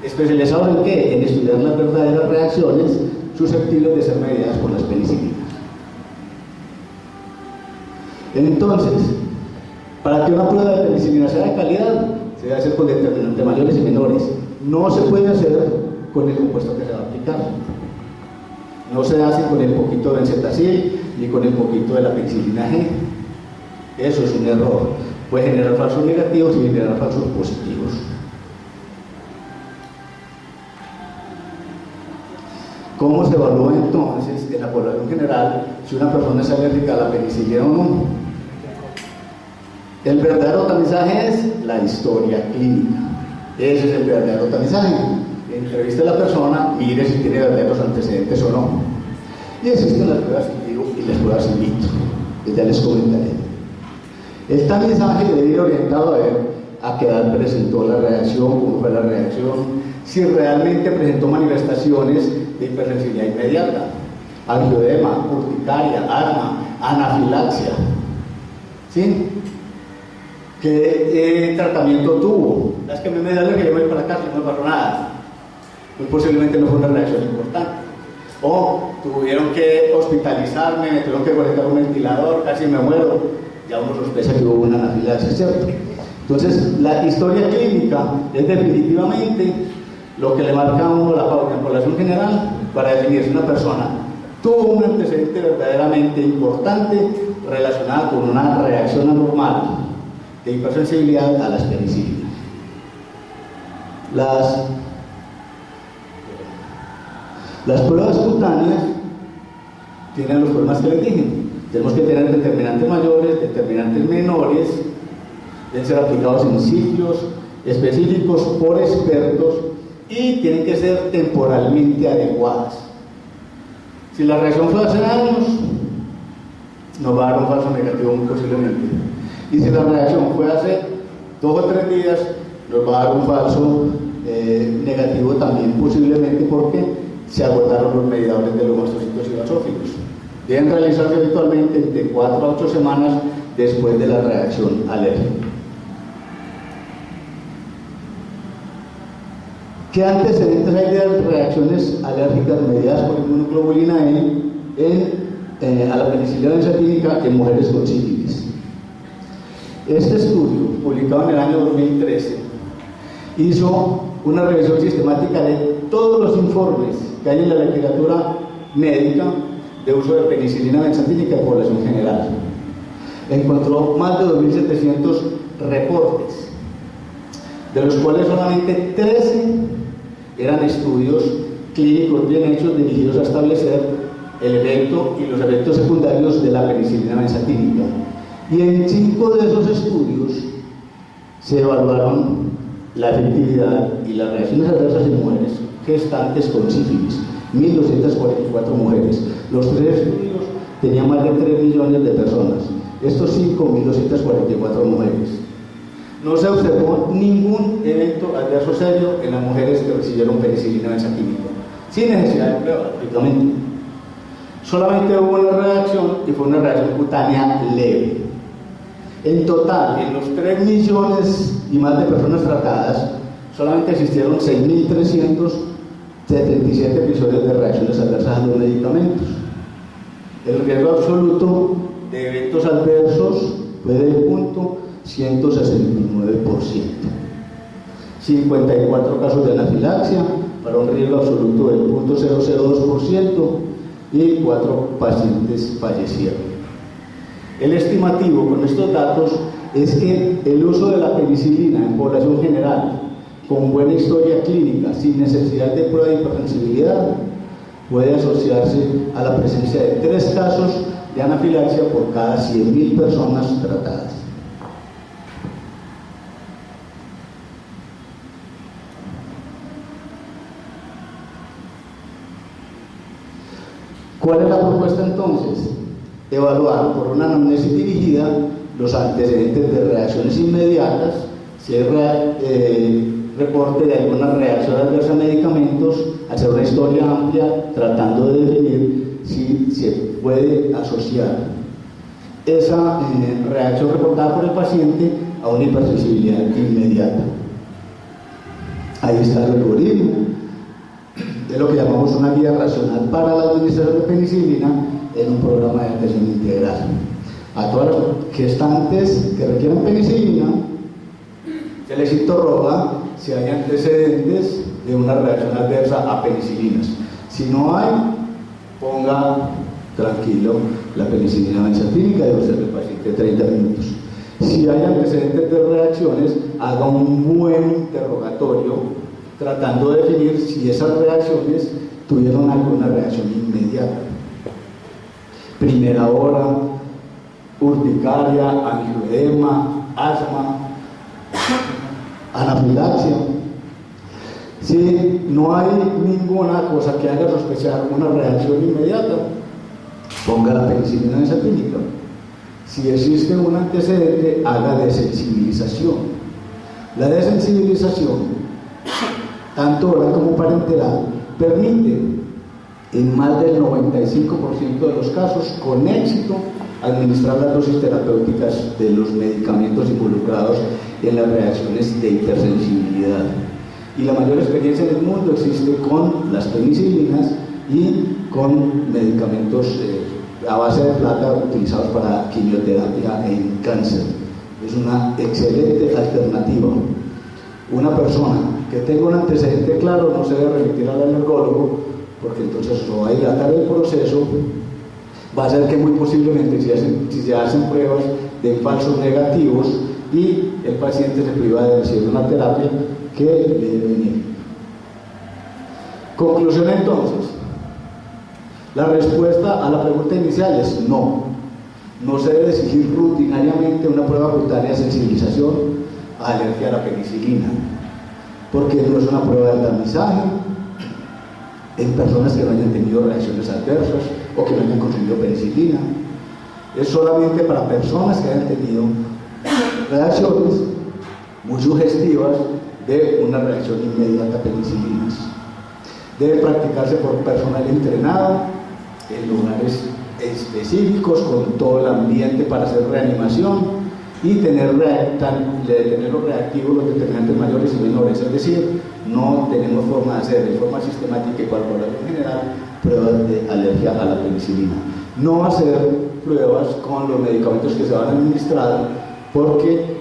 ¿Especializados en qué? En estudiar las verdaderas reacciones susceptibles de ser mediadas por las penicilinas. Entonces, para que una prueba de penicilina sea de calidad, se debe hacer con determinantes mayores y menores. No se puede hacer con el compuesto que se va a aplicar. No se hace con el poquito de benzetacil ni con el poquito de la penicilina G. Eso es un error. Puede generar falsos negativos y generar falsos positivos. ¿Cómo se evalúa entonces en la población general si una persona es alérgica a la penicilina o no? El verdadero tamizaje es la historia clínica. Ese es el verdadero tamizaje. Entreviste a la persona, mire si tiene verdaderos antecedentes o no. Y existen las pruebas in vivo y las pruebas in vitro, que ya les comentaré. El tamizaje debe ir orientado a qué edad presentó la reacción, cómo fue la reacción, si realmente presentó manifestaciones de hipersensibilidad inmediata, angioedema, urticaria, asma, anafilaxia. ¿Sí? ¿Qué tratamiento tuvo? Es que me da alergia, yo voy para casa y no me pasó nada. Muy posiblemente no fue una reacción importante. O tuvieron que hospitalizarme, me tuvieron que conectar un ventilador, casi me muero. Ya uno sospecha que hubo una anafilaxia, ¿cierto? Entonces, la historia clínica es definitivamente lo que le marca a uno la pauta en población general para definir si una persona tuvo un antecedente verdaderamente importante relacionado con una reacción anormal de hipersensibilidad a las penicilinas. Las pruebas cutáneas tienen los problemas que les dije. Tenemos que tener determinantes mayores, determinantes menores, deben ser aplicados en sitios específicos por expertos y tienen que ser temporalmente adecuadas. Si la reacción fue hace años, nos va a dar un falso negativo muy posiblemente. Y si la reacción fue hace 2 o 3 días, nos va a dar un falso negativo también posiblemente porque se agotaron los mediadores de los mastocitos y basófilos. Deben realizarse habitualmente de 4 a 8 semanas después de la reacción alérgica. ¿Qué antecedentes hay de reacciones alérgicas mediadas por inmunoglobulina E a la penicilina benzatínica en mujeres con sífilis? Este estudio, publicado en el año 2013, hizo una revisión sistemática de todos los informes que hay en la literatura médica de uso de penicilina benzatínica en población general. Encontró más de 2.700 reportes, de los cuales solamente 13 eran estudios clínicos bien hechos dirigidos a establecer el efecto y los efectos secundarios de la penicilina benzatínica. Y en 5 de esos estudios se evaluaron la efectividad y las reacciones adversas en mujeres gestantes con sífilis, 1.244 mujeres. Los 3 estudios tenían más de 3 millones de personas. Estos 5.244 mujeres. No se observó ningún evento adverso serio en las mujeres que recibieron penicilina benzatínica, sin necesidad de prueba, prácticamente. Solamente hubo una reacción y fue una reacción cutánea leve. En total, en los 3 millones y más de personas tratadas, solamente existieron 6.377 episodios de reacciones adversas a los medicamentos. El riesgo absoluto de eventos adversos fue del 0.169%. 54 casos de anafilaxia para un riesgo absoluto del 0.002% y 4 pacientes fallecieron. El estimativo con estos datos es que el uso de la penicilina en población general con buena historia clínica, sin necesidad de prueba de hipersensibilidad, puede asociarse a la presencia de 3 casos de anafilaxia por cada 100.000 personas tratadas. ¿Cuál es la propuesta entonces? Evaluar por una anamnesis dirigida los antecedentes de reacciones inmediatas Si hay reporte de alguna reacción adversa a medicamentos, hacer una historia amplia tratando de definir si se puede asociar esa reacción reportada por el paciente a una hipersensibilidad inmediata. Ahí está el algoritmo, es lo que llamamos una guía racional para la administración de penicilina en un programa de atención integral. A todas las gestantes que requieran penicilina, se les interroga si hay antecedentes de una reacción adversa a penicilinas. Si no hay, ponga tranquilo la penicilina benzatínica y observe al paciente 30 minutos. Si hay antecedentes de reacciones, haga un buen interrogatorio tratando de definir si esas reacciones tuvieron alguna reacción inmediata. Primera hora, urticaria, angioedema, asma, anafilaxia. Si no hay ninguna cosa que haga sospechar una reacción inmediata, ponga la penicilina benzatínica. Si existe un antecedente, haga desensibilización. La desensibilización, tanto oral como parenteral, permite en más del 95% de los casos, con éxito, administrar las dosis terapéuticas de los medicamentos involucrados en las reacciones de hipersensibilidad. Y la mayor experiencia en el mundo existe con las penicilinas y con medicamentos a base de plata utilizados para quimioterapia en cáncer. Es una excelente alternativa. Una persona que tenga un antecedente claro no se debe remitir al alergólogo, porque entonces eso va a dilatar el proceso. Va a ser que muy posiblemente si se hacen pruebas de falsos negativos y el paciente se priva de recibir una terapia que le debe venir. Conclusión entonces. La respuesta a la pregunta inicial es no. No se debe exigir rutinariamente una prueba cutánea de sensibilización a alergia a la penicilina, porque no es una prueba de tamizaje en personas que no hayan tenido reacciones adversas o que no hayan consumido penicilina. Es solamente para personas que hayan tenido reacciones muy sugestivas de una reacción inmediata a penicilinas. Debe practicarse por personal entrenado en lugares específicos con todo el ambiente para hacer reanimación y tener los reactivos, los determinantes mayores y menores. Es decir, no tenemos forma de hacer de forma sistemática y por población general pruebas de alergia a la penicilina. No hacer pruebas con los medicamentos que se van a administrar porque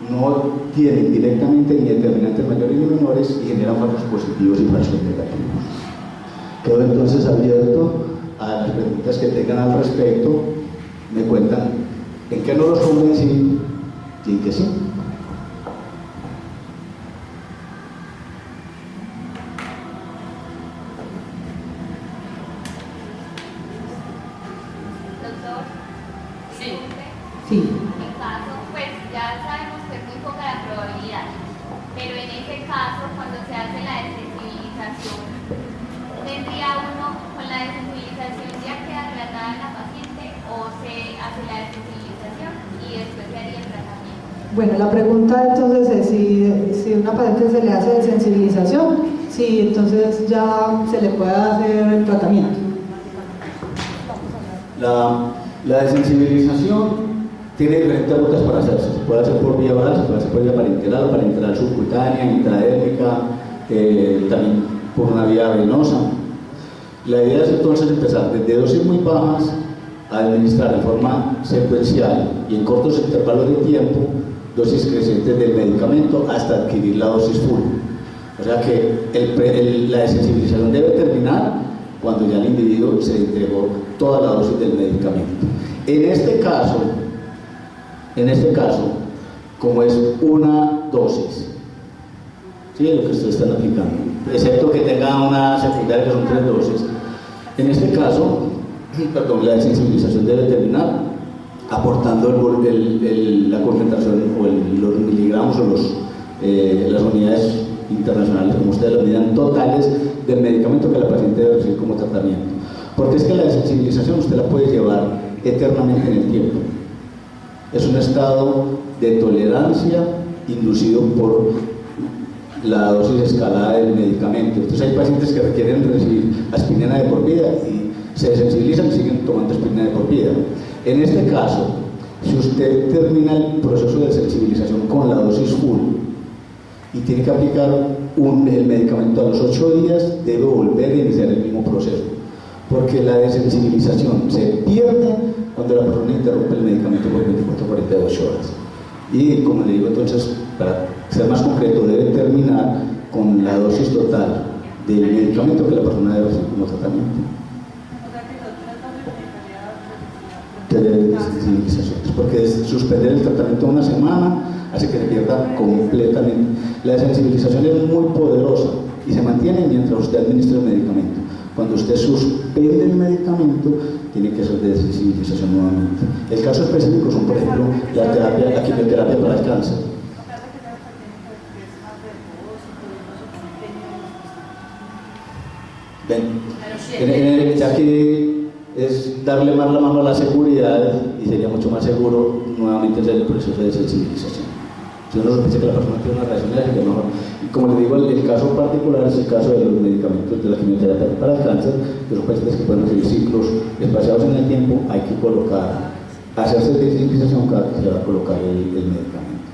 no tienen directamente ni determinantes mayores ni menores y generan falsos positivos y falsos negativos. Quedo entonces abierto a las preguntas que tengan al respecto. Me cuentan en qué no los convencí y en qué sí. Doctor, Sí. En caso, pues ya sabemos que es muy poca la probabilidad, pero en ese caso, cuando se hace la desensibilización, ¿tendría uno con la desensibilización ya queda tratada en la paciente o se hace la desensibilización y después se haría el tratamiento? Bueno, la pregunta entonces es si una paciente se le hace desensibilización, si entonces ya se le puede hacer el tratamiento. La desensibilización tiene diferentes rutas para hacerse. Se puede hacer por vía oral, se puede hacer por vía parenteral subcutánea, intradérmica, también por una vía venosa. La idea es entonces empezar desde dosis muy bajas a administrar en forma secuencial y en cortos intervalos de tiempo dosis crecientes del medicamento hasta adquirir la dosis full. O sea que la desensibilización debe terminar cuando ya el individuo se entregó toda la dosis del medicamento. En este caso, como es una dosis, ¿sí? Lo que ustedes están aplicando, excepto que tenga una secundaria que son 3 dosis. En este caso, la desensibilización debe terminar aportando la concentración o los miligramos o las unidades internacionales, como ustedes lo midan, totales del medicamento que la paciente debe recibir como tratamiento. Porque es que la desensibilización usted la puede llevar eternamente en el tiempo. Es un estado de tolerancia inducido por la dosis escalada del medicamento. Entonces hay pacientes que requieren recibir aspirina de por vida y se desensibilizan y siguen tomando aspirina de por vida. En este caso, si usted termina el proceso de sensibilización con la dosis full y tiene que aplicar el medicamento a los 8 días, debe volver a iniciar el mismo proceso, porque la desensibilización se pierde cuando la persona interrumpe el medicamento por 24 o 48 horas. Y como le digo, entonces, para ser más concreto, debe terminar con la dosis total del medicamento que la persona debe recibir como tratamiento. De desensibilización, porque suspender el tratamiento una semana hace que se pierda completamente. La desensibilización es muy poderosa y se mantiene mientras usted administra el medicamento. Cuando usted suspende el medicamento, tiene que hacer desensibilización nuevamente. El caso específico son, por ejemplo, la quimioterapia para el cáncer. Ven, ya que es darle más la mano a la seguridad y sería mucho más seguro nuevamente hacer el proceso de sensibilización. Si uno sospecha que la persona tiene una reacción alérgica, mejor. Y como les digo, el caso particular es el caso de los medicamentos de la quimioterapia para el cáncer, que son pacientes que pueden recibir ciclos espaciados en el tiempo. Hay que hacerse sensibilización cada que se va a colocar el medicamento.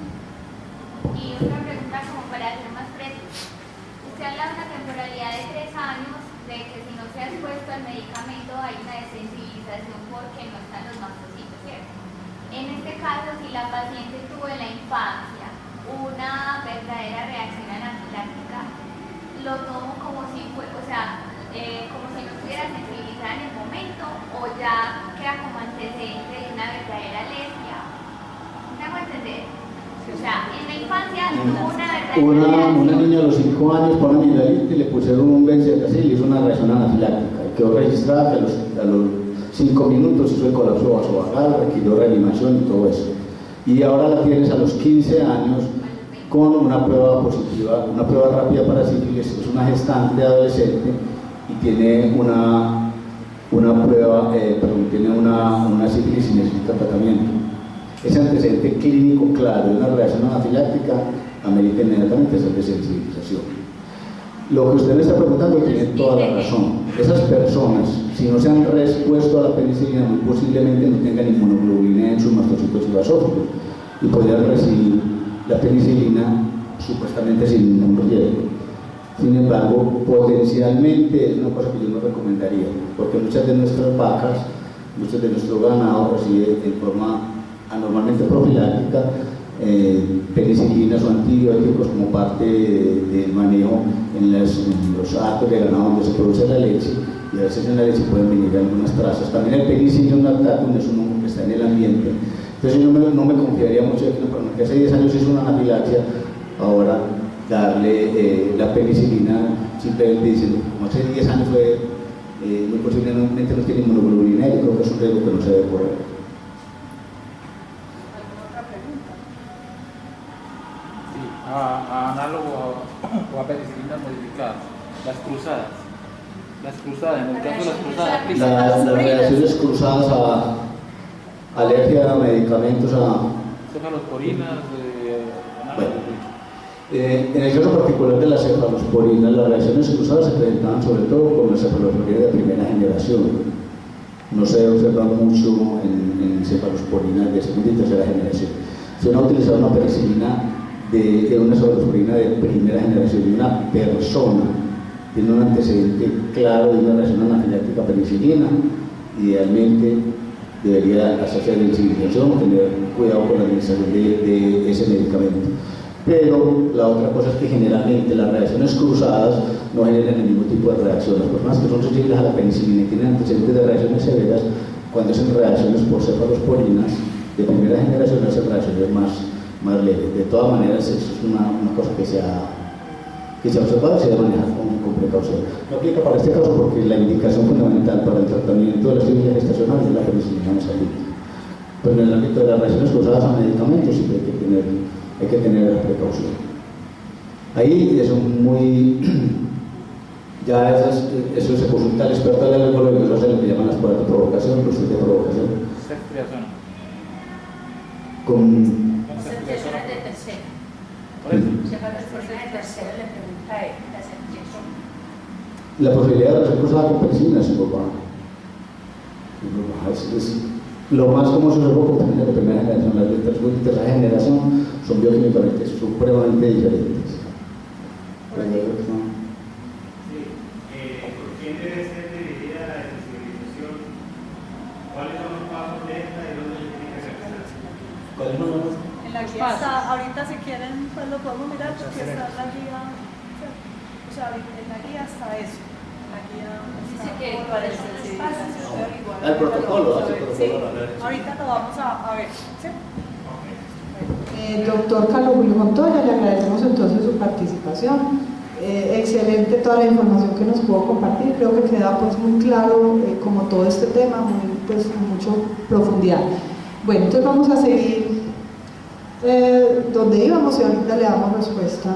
Y otra pregunta como para ser más preciso. Usted habla de una temporalidad de 3 años de que si no se ha expuesto al medicamento hay una desensibilización porque no están los mastocitos, ¿cierto? En este caso, si la paciente tuvo en la infancia una verdadera reacción anafiláctica, lo tomo como si fue, o sea, como si no estuviera sensibilizada en el momento, o ya queda como antecedente de una verdadera alergia. ¿Me hago entender? O sea, en la infancia tuvo una verdadera reacción. Una niña a los 5 años con amigdalitis le pusieron un benzetacil y hizo una reacción anafiláctica. Quedó registrada que a los 5 minutos hizo el colapso vasovagal, requirió reanimación y todo eso. Y ahora la tienes a los 15 años con una prueba positiva, una prueba rápida para sífilis, es una gestante adolescente y tiene una sífilis y necesita tratamiento. Ese antecedente clínico claro de una reacción anafiláctica amerita inmediatamente hacer desensibilización. Lo que usted me está preguntando tiene toda la razón. Esas personas, si no se han expuesto a la penicilina, muy posiblemente no tengan inmunoglobulina en sus mastocitos y basófilos y podrían recibir la penicilina supuestamente sin ningún riesgo. Sin embargo, potencialmente es una cosa que yo no recomendaría, porque muchas de nuestras vacas, muchos de nuestro ganado recibe en forma anormalmente profiláctica penicilinas o antibióticos como parte del manejo en los actos de ganado donde se produce la leche, y a veces en la leche pueden venir algunas trazas. También el Penicillium lactatum es un hongo que está en el ambiente. Entonces yo no me confiaría mucho de que una persona que hace 10 años hizo una anafilaxia, ahora darle la penicilina simplemente diciendo, como hace 10 años fue, muy posiblemente no tiene inmunoglobulina, y creo que es un riesgo que no se debe correr. ¿Alguna otra pregunta? Sí, análogo o a penicilinas modificadas, las cruzadas, en el caso de las cruzadas, Las reacciones cruzadas a alergia a medicamentos, cefalosporinas, en el caso particular de las cefalosporinas, las reacciones cruzadas se presentaban sobre todo con las cefalosporinas de primera generación. No se observa mucho en cefalosporinas de segunda y tercera generación. Se ha utilizado una penicilina de una cefalosporina de primera generación de una persona tiene un antecedente claro de una reacción anafiláctica a penicilina. Idealmente debería hacerse la sensibilización, tener cuidado con la administración de ese medicamento. Pero la otra cosa es que generalmente las reacciones cruzadas no generan ningún tipo de reacción. Las personas que son sensibles a la penicilina y tienen antecedentes de reacciones severas, cuando hacen reacciones por cefalosporinas de primera generación, hacen reacciones más leves. De todas maneras, eso es una cosa que se ha observado y se debe manejar con precaución. No aplica para este caso porque la indicación fundamental para el tratamiento de la cirugía gestacional es la penicilina mesalítica. Pero en el ámbito de las reacciones cruzadas a medicamentos sí hay que tener la precaución. Ahí es ya eso se consulta al experto alergólogo, eso es lo que llaman las pruebas de provocación, los test de provocación. ceftriaxona. Con Ceftriaxona de tercera. Por eso. La posibilidad de hacer cosas con penicilina es lo más como se observó con penicilina de primera generación. Las de segunda y tercera generación son bioquímicamente supremamente diferentes. ¿Por quién debe ser dirigida la sensibilización? ¿Cuáles son los pasos de esta y dónde se tiene que realizar? ¿Cuáles son los En la guía está, ahorita si quieren pues lo podemos mirar porque está la guía, o sea, en la guía está eso, la guía está por la sensibilización. el protocolo, hace el Sí, protocolo. ahorita lo vamos a ver, ¿sí? Doctor Carlos Julio Montoya, le agradecemos entonces su participación. Excelente toda la información que nos pudo compartir, creo que queda pues muy claro como todo este tema, muy, pues con mucha profundidad. Bueno, entonces vamos a seguir donde íbamos y ahorita le damos respuesta.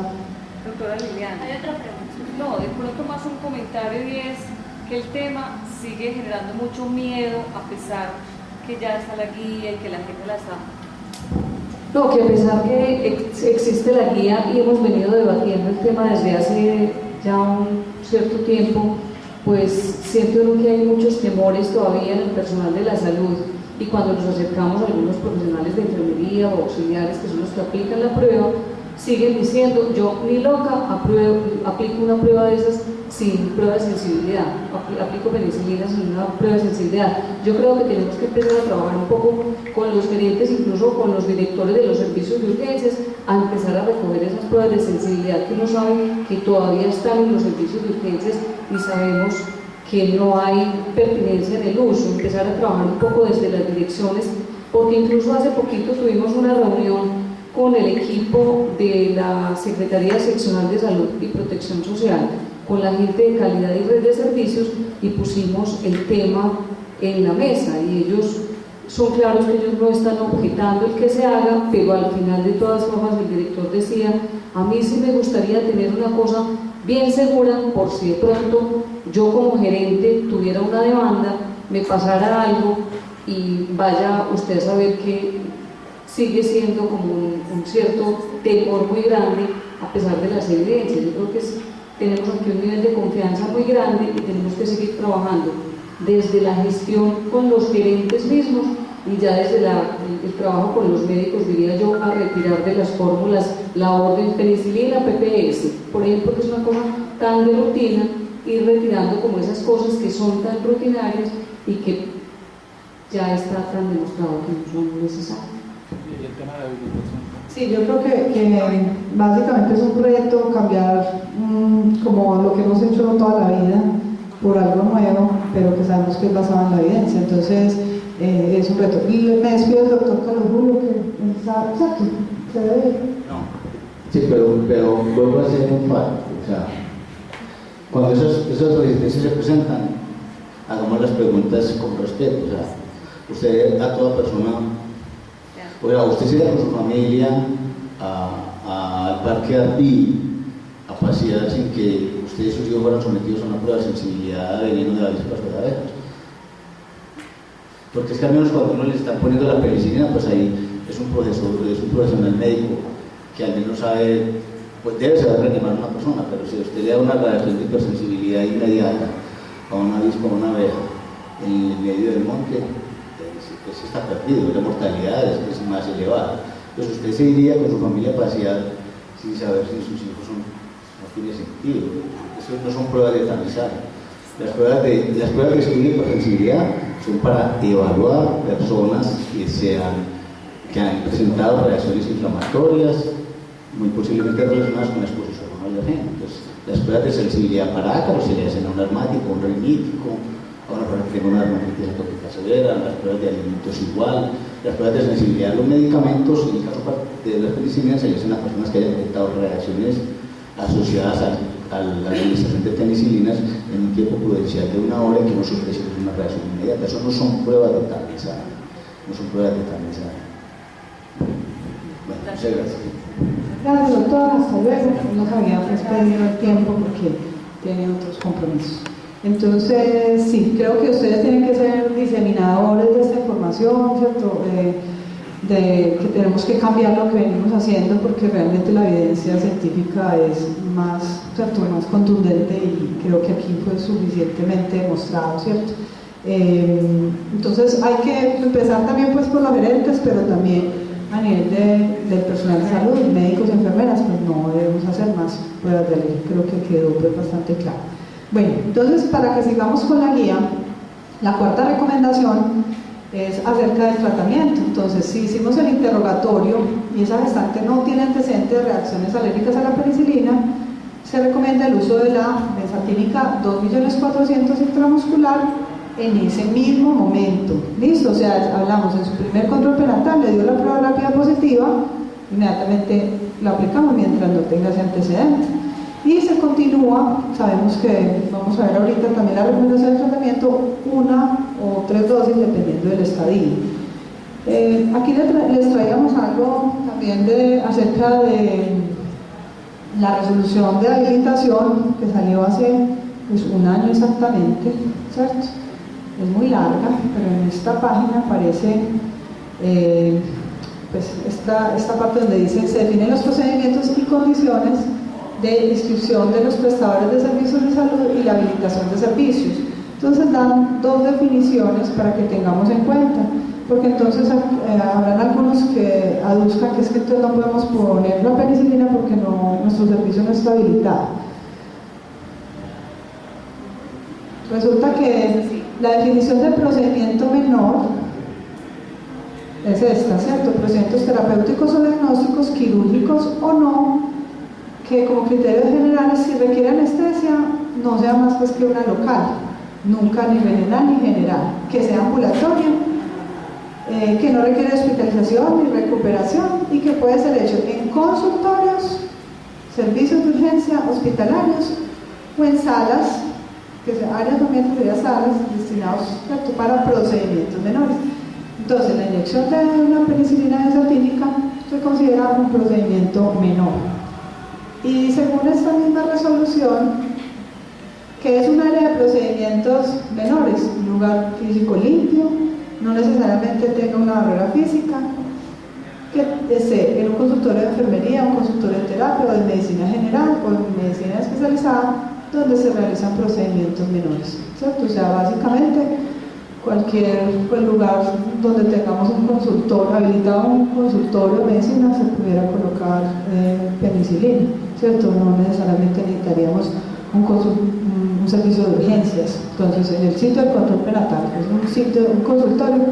Doctora Liliana. Hay otra pregunta. No, de pronto más un comentario y es que el tema sigue generando mucho miedo a pesar que ya está la guía y que la gente la está. No, que a pesar que existe la guía y hemos venido debatiendo el tema desde hace ya un cierto tiempo, pues siento uno que hay muchos temores todavía en el personal de la salud y cuando nos acercamos a algunos profesionales de enfermería o auxiliares que son los que aplican la prueba, siguen diciendo, yo ni loca aplico una prueba de esas sin prueba de sensibilidad, aplico penicilina sin una prueba de sensibilidad. Yo creo que tenemos que empezar a trabajar un poco con los gerentes, incluso con los directores de los servicios de urgencias, a empezar a recoger esas pruebas de sensibilidad que uno sabe que todavía están en los servicios de urgencias y sabemos que no hay pertinencia en el uso, empezar a trabajar un poco desde las direcciones, porque incluso hace poquito tuvimos una reunión con el equipo de la Secretaría Seccional de Salud y Protección Social, con la gente de calidad y red de servicios y pusimos el tema en la mesa y ellos son claros que ellos no están objetando el que se haga, pero al final de todas formas el director decía, a mí sí me gustaría tener una cosa bien segura por si de pronto yo como gerente tuviera una demanda, me pasara algo y vaya usted a saber que sigue siendo como un cierto temor muy grande a pesar de las evidencias. Yo creo que tenemos aquí un nivel de confianza muy grande y tenemos que seguir trabajando desde la gestión con los gerentes mismos y ya desde el trabajo con los médicos, diría yo, a retirar de las fórmulas la orden penicilina, PPS, por ejemplo, que es una cosa tan de rutina, ir retirando como esas cosas que son tan rutinarias y que ya está tan demostrado que no son necesarias. Y el tema de habilitación. Sí, yo creo que básicamente es un reto cambiar como lo que hemos hecho toda la vida por algo nuevo, pero que sabemos que es basado en la evidencia. Entonces, es un reto. Y me despido del doctor Carlos Julio, que está exacto, se debe. No. Sí, pero vuelvo a ser enfático. O sea, cuando esas resistencias se presentan, hagamos las preguntas con respeto. O sea, usted a toda persona. Oiga, usted se iría con su familia al parque Arpí a pasear sin que usted y sus hijos fueran sometidos a una prueba de sensibilidad de veneno de avispas o de abejas. Porque es que al menos cuando uno le está poniendo la penicilina, pues ahí es un profesional médico que al menos sabe, pues debe saber reanimar a una persona, pero si usted le da una reacción de hipersensibilidad inmediata a una avispa o a una abeja en el medio del monte, pues está perdido, la mortalidad es más elevada. Entonces usted se iría con su familia a pasear sin saber si sus hijos no tiene sentido. Eso no son pruebas de tamizaje. Las pruebas de estudio de hipersensibilidad son para evaluar personas que han presentado reacciones inflamatorias, muy posiblemente relacionadas con la exposición a un alergeno. Entonces, las pruebas de sensibilidad para ácaros se le hacen a un asmático, a un reumático, a una persona que tiene una dermatitis atópica severa, las pruebas de alimentos igual, las pruebas de sensibilidad a los medicamentos, en el caso de las penicilinas se le hacen a personas que hayan detectado reacciones asociadas a la administración de penicilinas en un tiempo prudencial de 1 hora y que no se ofrece una reacción inmediata. Eso no son pruebas de tamizaje, no son pruebas de tamizaje. Bueno, muchas gracias. Gracias, doctora, hasta luego. Nos había pedido el tiempo porque tiene otros compromisos. Entonces, sí, creo que ustedes tienen que ser diseminadores de esta información, ¿cierto? que tenemos que cambiar lo que venimos haciendo porque realmente la evidencia científica es más, ¿cierto?, más contundente y creo que aquí fue suficientemente demostrado, ¿cierto? Entonces hay que empezar también pues por los gerentes, pero también a nivel del personal de salud, médicos y enfermeras, pues no debemos hacer más pruebas de alergia, creo que quedó pues bastante claro. Bueno, entonces para que sigamos con la guía, la cuarta recomendación es acerca del tratamiento. Entonces, si hicimos el interrogatorio y esa gestante no tiene antecedentes de reacciones alérgicas a la penicilina, se recomienda el uso de la benzatínica 2.400.000 intramuscular en ese mismo momento. ¿Listo? O sea, hablamos en su primer control prenatal, le dio la prueba rápida positiva, inmediatamente la aplicamos mientras no tenga ese antecedente. Y se continúa, sabemos que vamos a ver ahorita también la recomendación del tratamiento, 1 o 3 dosis dependiendo del estadio. Aquí les traíamos algo también acerca de la resolución de habilitación que salió hace pues, 1 año exactamente, ¿cierto? Es muy larga, pero en esta página aparece pues esta parte donde dice se definen los procedimientos y condiciones de inscripción de los prestadores de servicios de salud y la habilitación de servicios. Entonces dan 2 definiciones para que tengamos en cuenta, porque entonces habrán algunos que aduzcan que es que entonces no podemos poner la penicilina porque nuestro servicio no está habilitado. Resulta que la definición de procedimiento menor es esta, ¿cierto? Procedimientos terapéuticos o diagnósticos, quirúrgicos o no, que como criterios generales, si requiere anestesia, no sea más pues que una local, nunca ni regional ni general, que sea ambulatorio, que no requiere hospitalización ni recuperación y que puede ser hecho en consultorios, servicios de urgencia hospitalarios o en salas, que sea áreas también serían salas destinados, ¿cierto?, para procedimientos menores. Entonces, la inyección de una penicilina benzatínica se considera un procedimiento menor. Y según esta misma resolución, que es un área de procedimientos menores, un lugar físico limpio, no necesariamente tenga una barrera física, que esté en un consultorio de enfermería, un consultorio de terapia o de medicina general o de medicina especializada, donde se realizan procedimientos menores, ¿cierto? O sea, básicamente cualquier lugar donde tengamos un consultorio, habilitado un consultorio de medicina, se pudiera colocar penicilina, ¿cierto? No necesariamente necesitaríamos un servicio de urgencias. Entonces, en el sitio del control prenatal, que es un consultorio,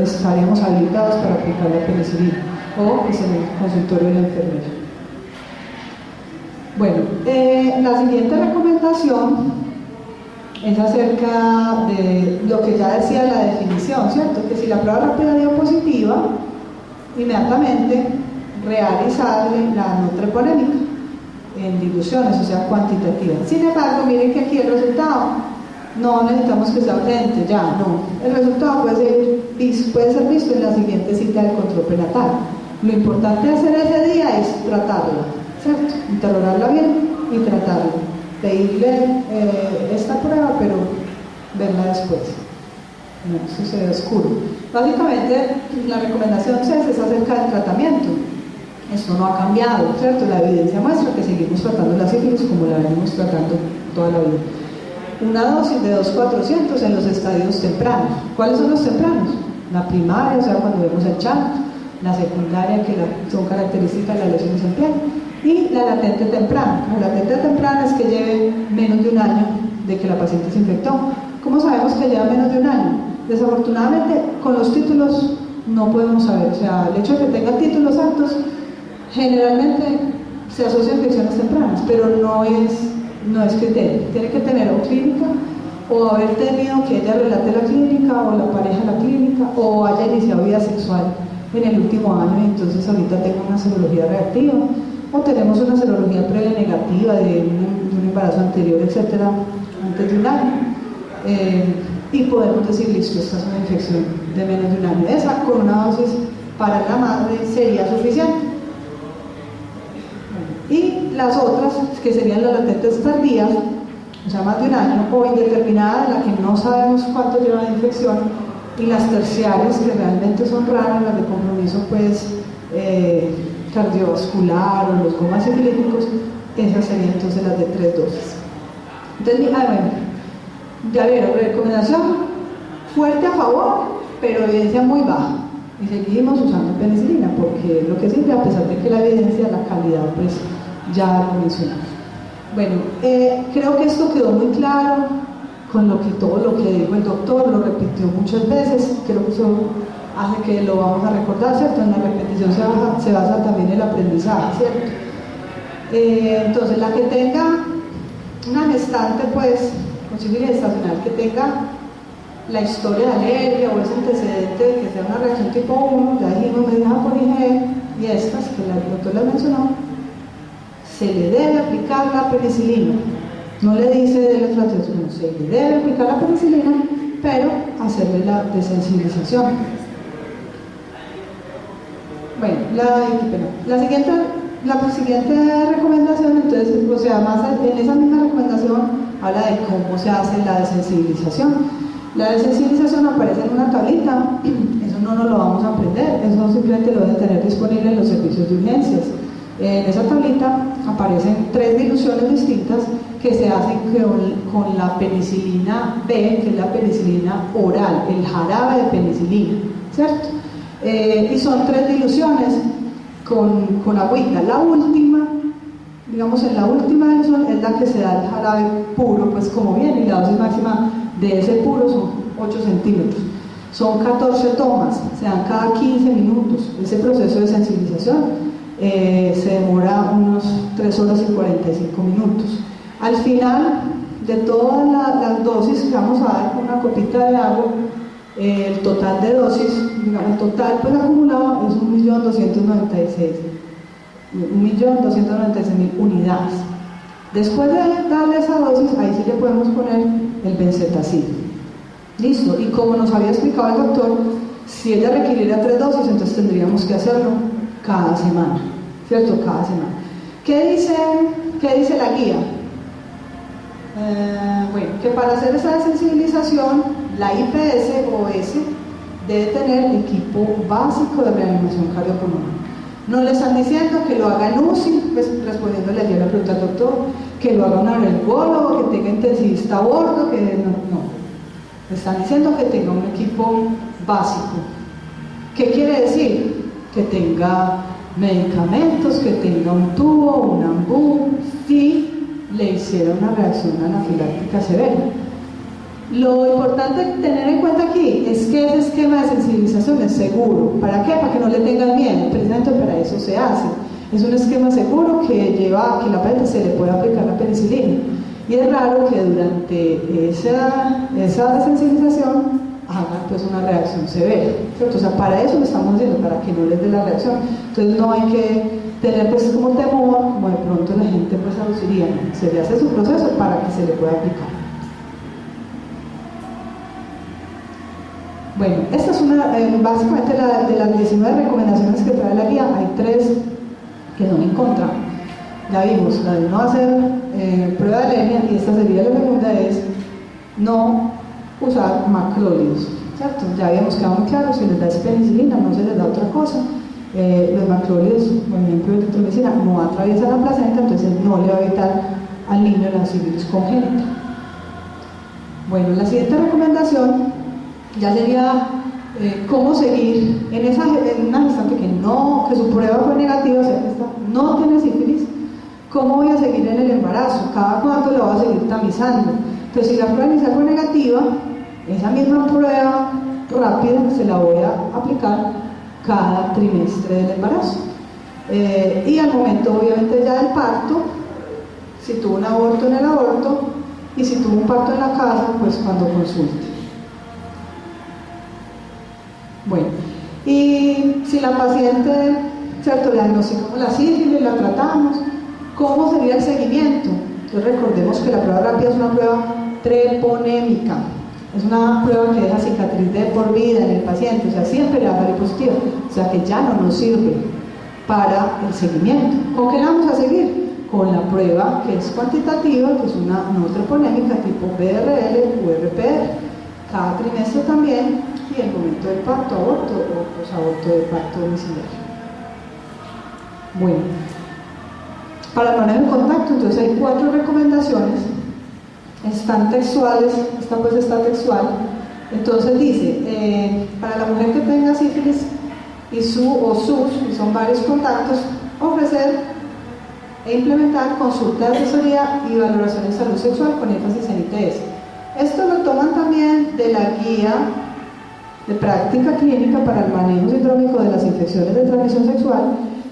estaríamos habilitados para aplicar la penicilina, o pues, en el consultorio de la enfermera. Bueno, la siguiente recomendación es acerca de lo que ya decía la definición, ¿cierto? Que si la prueba rápida dio positiva, inmediatamente realizarle la no treponémica en diluciones, o sea, cuantitativas. Sin embargo, miren que aquí el resultado no necesitamos que sea urgente, ya, no. El resultado puede ser visto en la siguiente cita del control prenatal. Lo importante de hacer ese día es tratarla, ¿cierto? Interrogarla bien y tratarla. Pedirle esta prueba, pero verla después. No, eso se ve oscuro. Básicamente, la recomendación 6 es acerca del tratamiento. Esto no ha cambiado, ¿cierto? La evidencia muestra que seguimos tratando la sífilis como la venimos tratando toda la vida. Una dosis de 2.400 en los estadios tempranos. ¿Cuáles son los tempranos? La primaria, o sea, cuando vemos el chanto, la secundaria, que son características de las lesiones en piel, y la latente temprana. La latente temprana es que lleve menos de 1 año de que la paciente se infectó. ¿Cómo sabemos que lleva menos de 1 año? Desafortunadamente, con los títulos no podemos saber. O sea, el hecho de que tenga títulos altos generalmente se asocia a infecciones tempranas, pero no es criterio. Tiene que tener o clínica, o haber tenido que ella relate la clínica, o la pareja la clínica, o haya iniciado vida sexual en el último año y entonces ahorita tengo una serología reactiva, o tenemos una serología previa negativa de un embarazo anterior, etcétera, antes de 1 año, y podemos decir, listo, esta es una infección de menos de 1 año. Esa con una dosis para la madre sería suficiente. Y las otras, que serían las latentes tardías, o sea, más de 1 año, o indeterminada, en la que no sabemos cuánto lleva de infección, y las terciarias, que realmente son raras, las de compromiso pues cardiovascular o los gomas sifilíticos, esas serían entonces las de 3 dosis. Entonces, bueno, ya vieron, recomendación fuerte a favor, pero evidencia muy baja. Y seguimos usando penicilina porque es lo que sirve, a pesar de que la evidencia, la calidad, pues ya lo mencionamos. Bueno, creo que esto quedó muy claro con todo lo que dijo el doctor, lo repitió muchas veces, creo que eso hace que lo vamos a recordar, ¿cierto? En la repetición se basa también el aprendizaje, ¿cierto? Entonces, la que tenga una gestante, pues, con sífilis gestacional, que tenga la historia de alergia o ese antecedente de que sea una reacción tipo 1, ya dijimos mediada por IgE y estas que el doctor les mencionó, se le debe aplicar la penicilina. No le dice de la transfusión, se le debe aplicar la penicilina, pero hacerle la desensibilización. Bueno, la siguiente recomendación, entonces, o sea, más en esa misma recomendación habla de cómo se hace la desensibilización. La desensibilización aparece en una tablita, eso no nos lo vamos a aprender, eso simplemente lo deben tener disponible en los servicios de urgencias. En esa tablita aparecen 3 diluciones distintas que se hacen con la penicilina B, que es la penicilina oral, el jarabe de penicilina, ¿cierto? Y son 3 diluciones con agüita. La última, digamos en la última dilución es la que se da el jarabe puro, pues como viene, y la dosis máxima de ese puro son 8 centímetros. Son 14 tomas, se dan cada 15 minutos. Ese proceso de sensibilización se demora unos 3 horas y 45 minutos. Al final de todas las dosis que vamos a dar con una copita de agua, el total de dosis, digamos, el total pues acumulado es 1.296.000 unidades. Después de darle esa dosis, ahí sí le podemos poner el benzetacil. Listo, y como nos había explicado el doctor, si ella requiriera 3 dosis, entonces tendríamos que hacerlo cada semana, ¿cierto? Cada semana. ¿Qué dice la guía? Bueno, que para hacer esa desensibilización, la IPS-OS debe tener equipo básico de reanimación cardiopulmonar. No le están diciendo que lo haga en UCI, pues respondiéndole ayer la pregunta al doctor, que lo haga un alergólogo, que tenga intensivista a bordo, que no. Le están diciendo que tenga un equipo básico. ¿Qué quiere decir? Que tenga medicamentos, que tenga un tubo, un ambú, si le hiciera una reacción anafiláctica severa. Lo importante tener en cuenta aquí es que ese esquema de sensibilización es seguro. ¿Para qué? Para que no le tengan miedo, precisamente para eso se hace. Es un esquema seguro que lleva a que la paciente se le pueda aplicar la penicilina. Y es raro que durante esa desensibilización hagan pues una reacción severa, ¿cierto? O sea, para eso lo estamos haciendo, para que no les dé la reacción. Entonces no hay que tener pues como temor, como de pronto la gente pues aluciría, ¿no? Se le hace su proceso para que se le pueda aplicar. Bueno, esta es una, básicamente de las 19 recomendaciones que trae la guía, hay 3 que son en contra. Ya vimos, la de no hacer prueba de alergia, y esta sería la segunda, es no usar macrólidos, ¿cierto? Ya habíamos quedado muy claro, si les da penicilina, no se les da otra cosa. Los macrólidos, por ejemplo, de eritromicina, no atraviesan la placenta, entonces no le va a evitar al niño la sífilis congénita. Bueno, la siguiente recomendación ya sería cómo seguir en una gestante que su prueba fue negativa, o sea que esta no tiene sífilis. ¿Cómo voy a seguir en el embarazo? ¿Cada cuánto lo voy a seguir tamizando? Entonces, si la prueba inicial fue negativa, esa misma prueba rápida se la voy a aplicar cada trimestre del embarazo. Y al momento, obviamente, ya del parto, si tuvo un aborto en el aborto, y si tuvo un parto en la casa, pues cuando consulte. Bueno, y si la paciente, ¿cierto?, le diagnosticamos la sífilis, la tratamos, ¿cómo sería el seguimiento? Entonces recordemos que la prueba rápida es una prueba treponémica, es una prueba que deja cicatriz de por vida en el paciente, o sea, siempre le va a salir positiva, o sea que ya no nos sirve para el seguimiento. ¿Con qué la vamos a seguir? Con la prueba que es cuantitativa, que es una no treponémica tipo BRL o RPR, cada trimestre también, ¿sí? El momento del parto, aborto o posaborto de parto domiciliario. Bueno, para el manejo de contacto, entonces hay 4 recomendaciones, están textuales, esta pues está textual. Entonces dice, para la mujer que tenga sífilis y sus, y son varios contactos, ofrecer e implementar consulta de asesoría y valoración en salud sexual con énfasis en ITS. Esto lo toman también de la guía de práctica clínica para el manejo sindrómico de las infecciones de transmisión sexual,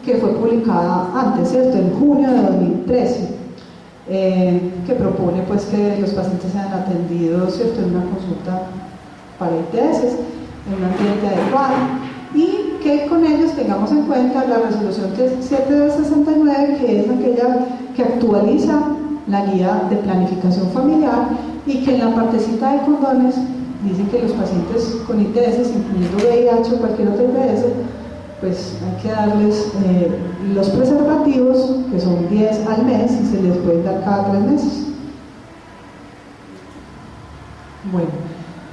que fue publicada antes, ¿cierto? En junio de 2013, que propone pues que los pacientes sean atendidos, ¿cierto?, en una consulta para ITS, en un ambiente adecuado, y que con ellos tengamos en cuenta la resolución 769, que es aquella que actualiza la guía de planificación familiar y que en la partecita de condones dice que los pacientes con ITS, incluyendo VIH o cualquier otra ITS, pues hay que darles los preservativos, que son 10 al mes, y se les pueden dar cada 3 meses. Bueno,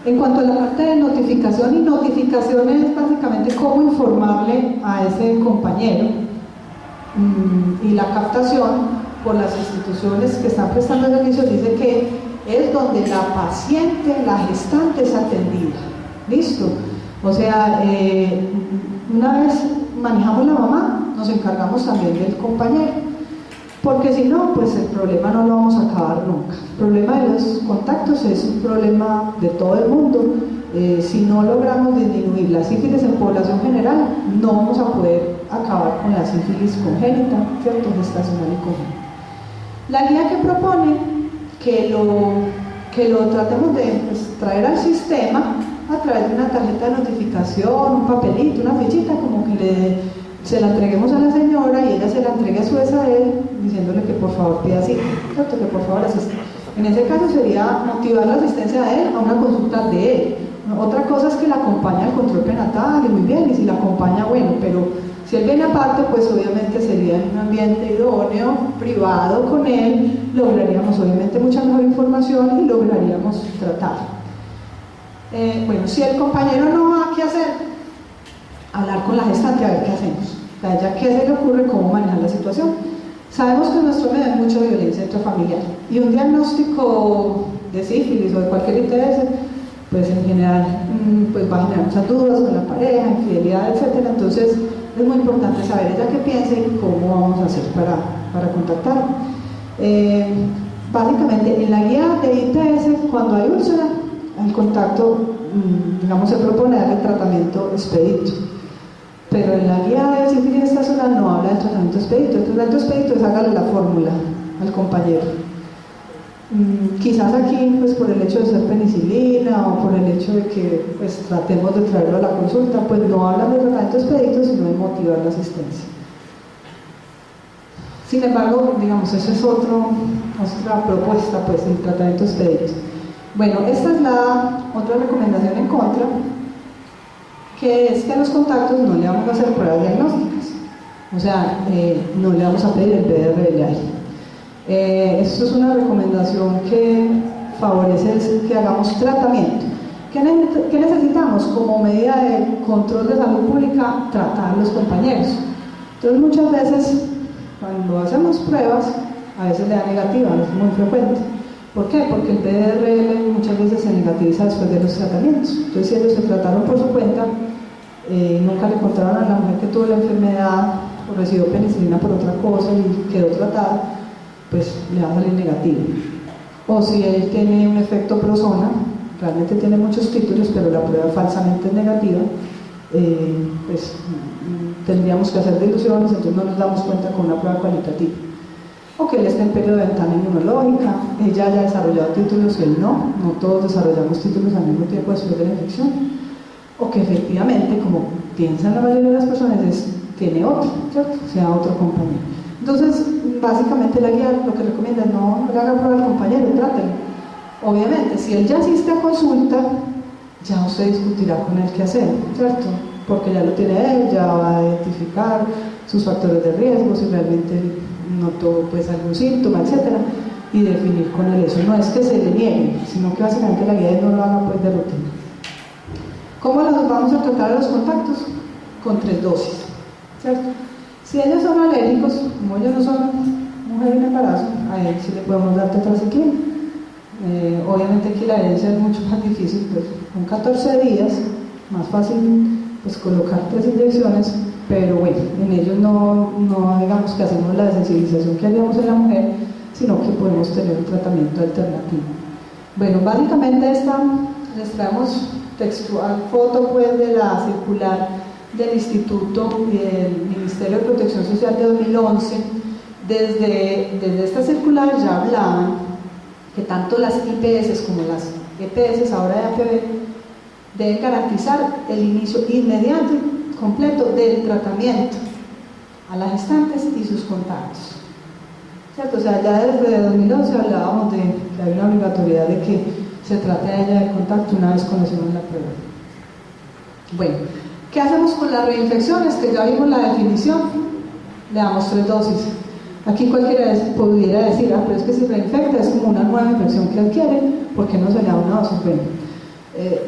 en cuanto a la parte de notificación, y notificación es básicamente cómo informarle a ese compañero, y la captación por las instituciones que están prestando servicios dice que es donde la paciente, la gestante, es atendida. ¿Listo? O sea, una vez manejamos la mamá, nos encargamos también del compañero, porque si no, pues el problema no lo vamos a acabar nunca. El problema de los contactos es un problema de todo el mundo. Si no logramos disminuir la sífilis en población general, no vamos a poder acabar con la sífilis congénita, ¿cierto?, gestacional y congénita. La guía que propone que lo tratemos de pues, traer al sistema a través de una tarjeta de notificación, un papelito, una fichita, como que se la entreguemos a la señora y ella se la entregue a su vez a él, diciéndole que por favor pida cita, ¿cierto?, que por favor asista. En ese caso sería motivar la asistencia de él a una consulta de él. Otra cosa es que la acompaña al control prenatal, y muy bien, y si la acompaña, bueno, pero si él viene aparte, pues obviamente sería en un ambiente idóneo, privado con él, lograríamos obviamente mucha mejor información y lograríamos tratar. Bueno, si el compañero no va, ¿qué hacer? Hablar con la gestante a ver qué hacemos. A ella qué se le ocurre, cómo manejar la situación. Sabemos que en nuestro medio hay mucha violencia intrafamiliar, y un diagnóstico de sífilis o de cualquier ITS, pues en general pues va a generar muchas dudas con la pareja, infidelidad, etc. Entonces es muy importante saber ella qué piensa y cómo vamos a hacer para contactar. Básicamente en la guía de ITS, cuando hay úlcera, el contacto, digamos, se propone dar el tratamiento expedito, pero en la guía de sífilis gestacional no habla del tratamiento expedito. El tratamiento expedito es hágale la fórmula al compañero. Quizás aquí, pues por el hecho de ser penicilina o por el hecho de que pues tratemos de traerlo a la consulta, pues no hablan de tratamiento expedito, sino de motivar la asistencia. Sin embargo, digamos, eso es otra propuesta, pues, el tratamiento expedito. Bueno, esta es la otra recomendación en contra, que es que a los contactos no le vamos a hacer pruebas diagnósticas, o sea, no le vamos a pedir el PDR-VIH. Esto es una recomendación que favorece que hagamos tratamiento. ¿Qué necesitamos? Como medida de control de salud pública, tratar a los compañeros. Entonces muchas veces cuando hacemos pruebas, a veces le da negativa, es muy frecuente. ¿Por qué? Porque el PDR muchas veces se negativiza después de los tratamientos. Entonces si ellos se trataron por su cuenta, nunca le contaron a la mujer que tuvo la enfermedad o recibió penicilina por otra cosa y quedó tratada, pues le va a salir negativo. O si él tiene un efecto prosona, realmente tiene muchos títulos, pero la prueba falsamente es negativa, pues tendríamos que hacer deducciones, entonces no nos damos cuenta con una prueba cualitativa. O que él esté en periodo de ventana inmunológica, ella haya desarrollado títulos y él no todos desarrollamos títulos al mismo tiempo después de la infección. O que efectivamente, como piensan la mayoría de las personas, tiene otro, ¿cierto? Sea otro compañero. Entonces, básicamente la guía lo que recomienda es no le haga prueba al compañero, trátelo. Obviamente, si él ya asiste a consulta, ya usted discutirá con él qué hacer, ¿cierto? Porque ya lo tiene él, ya va a identificar sus factores de riesgo, si realmente notó pues algún síntoma, etcétera, y definir con él eso. No es que se le niegue, sino que básicamente la guía no lo haga pues de rutina. ¿Cómo los vamos a tratar a los contactos? Con 3 dosis, ¿cierto? Si ellos son alérgicos, como ellos no son mujer en embarazo, a él sí le podemos dar tetracyclina. Obviamente aquí la herencia es mucho más difícil, pues con 14 días, más fácil pues colocar 3 inyecciones, pero bueno, en ellos no digamos que hacemos la desensibilización que haríamos en la mujer, sino que podemos tener un tratamiento alternativo. Bueno, básicamente les traemos textual foto pues de la circular del Instituto y del Ministerio de Protección Social de 2011. Desde esta circular ya hablaban que tanto las IPS como las EPS, ahora de APB, deben garantizar el inicio inmediato y completo del tratamiento a las gestantes y sus contactos, ¿cierto? O sea, ya desde 2011 hablábamos de que hay una obligatoriedad de que se trate a ella de contacto una vez conocemos la prueba. Bueno, ¿qué hacemos con las reinfecciones? Que ya vimos la definición, le damos 3 dosis. Aquí cualquiera pudiera decir, pero es que si reinfecta es como una nueva infección que adquiere, ¿por qué no se le da una dosis? Bueno,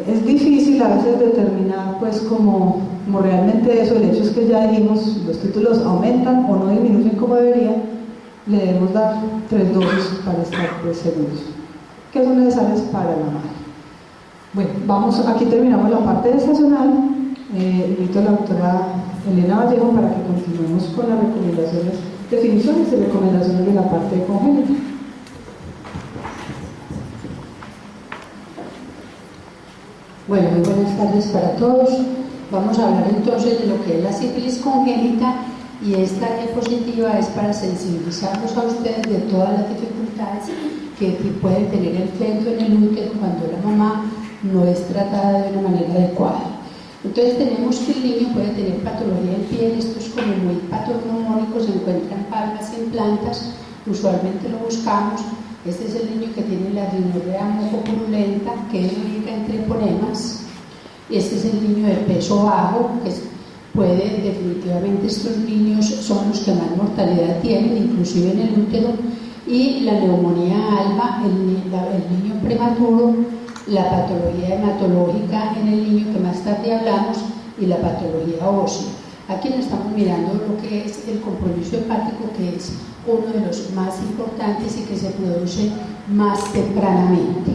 es difícil a veces determinar pues como realmente eso. El hecho es que ya dijimos, los títulos aumentan o no disminuyen como debería, le debemos dar 3 dosis para estar pues seguros, que son necesarias para la madre. Bueno, aquí terminamos la parte estacional. Invito a la doctora Elena Vallejo para que continuemos con las recomendaciones, definiciones y recomendaciones de la parte de congénita. Bueno, muy buenas tardes para todos. Vamos a hablar entonces de lo que es la sífilis congénita, y esta diapositiva es para sensibilizarlos a ustedes de todas las dificultades que puede tener el feto en el útero cuando la mamá no es tratada de una manera adecuada. Entonces tenemos que el niño puede tener patología en piel. Esto es como muy patognomónico, se encuentra en palmas y en plantas, usualmente lo buscamos. Este es el niño que tiene la rinorrea mucopurulenta, que es rica en treponemas. Este es el niño de peso bajo, que definitivamente estos niños son los que más mortalidad tienen, inclusive en el útero. Y la neumonía alba, el niño prematuro, la patología hematológica en el niño que más tarde hablamos, y la patología ósea. Aquí nos estamos mirando lo que es el compromiso hepático, que es uno de los más importantes y que se produce más tempranamente.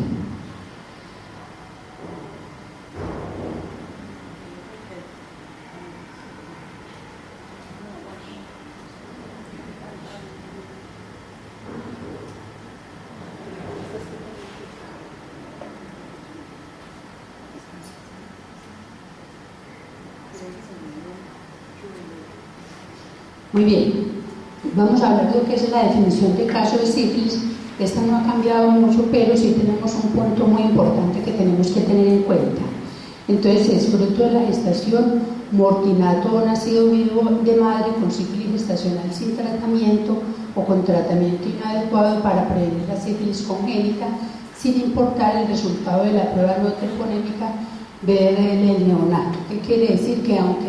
Muy bien, vamos a hablar de lo que es la definición de caso de sífilis. Esta no ha cambiado mucho, pero sí tenemos un punto muy importante que tenemos que tener en cuenta. Entonces, es fruto de la gestación, mortinato o nacido vivo de madre con sífilis gestacional sin tratamiento o con tratamiento inadecuado para prevenir la sífilis congénita, sin importar el resultado de la prueba no treponémica BRL del neonato. ¿Qué quiere decir? Que aunque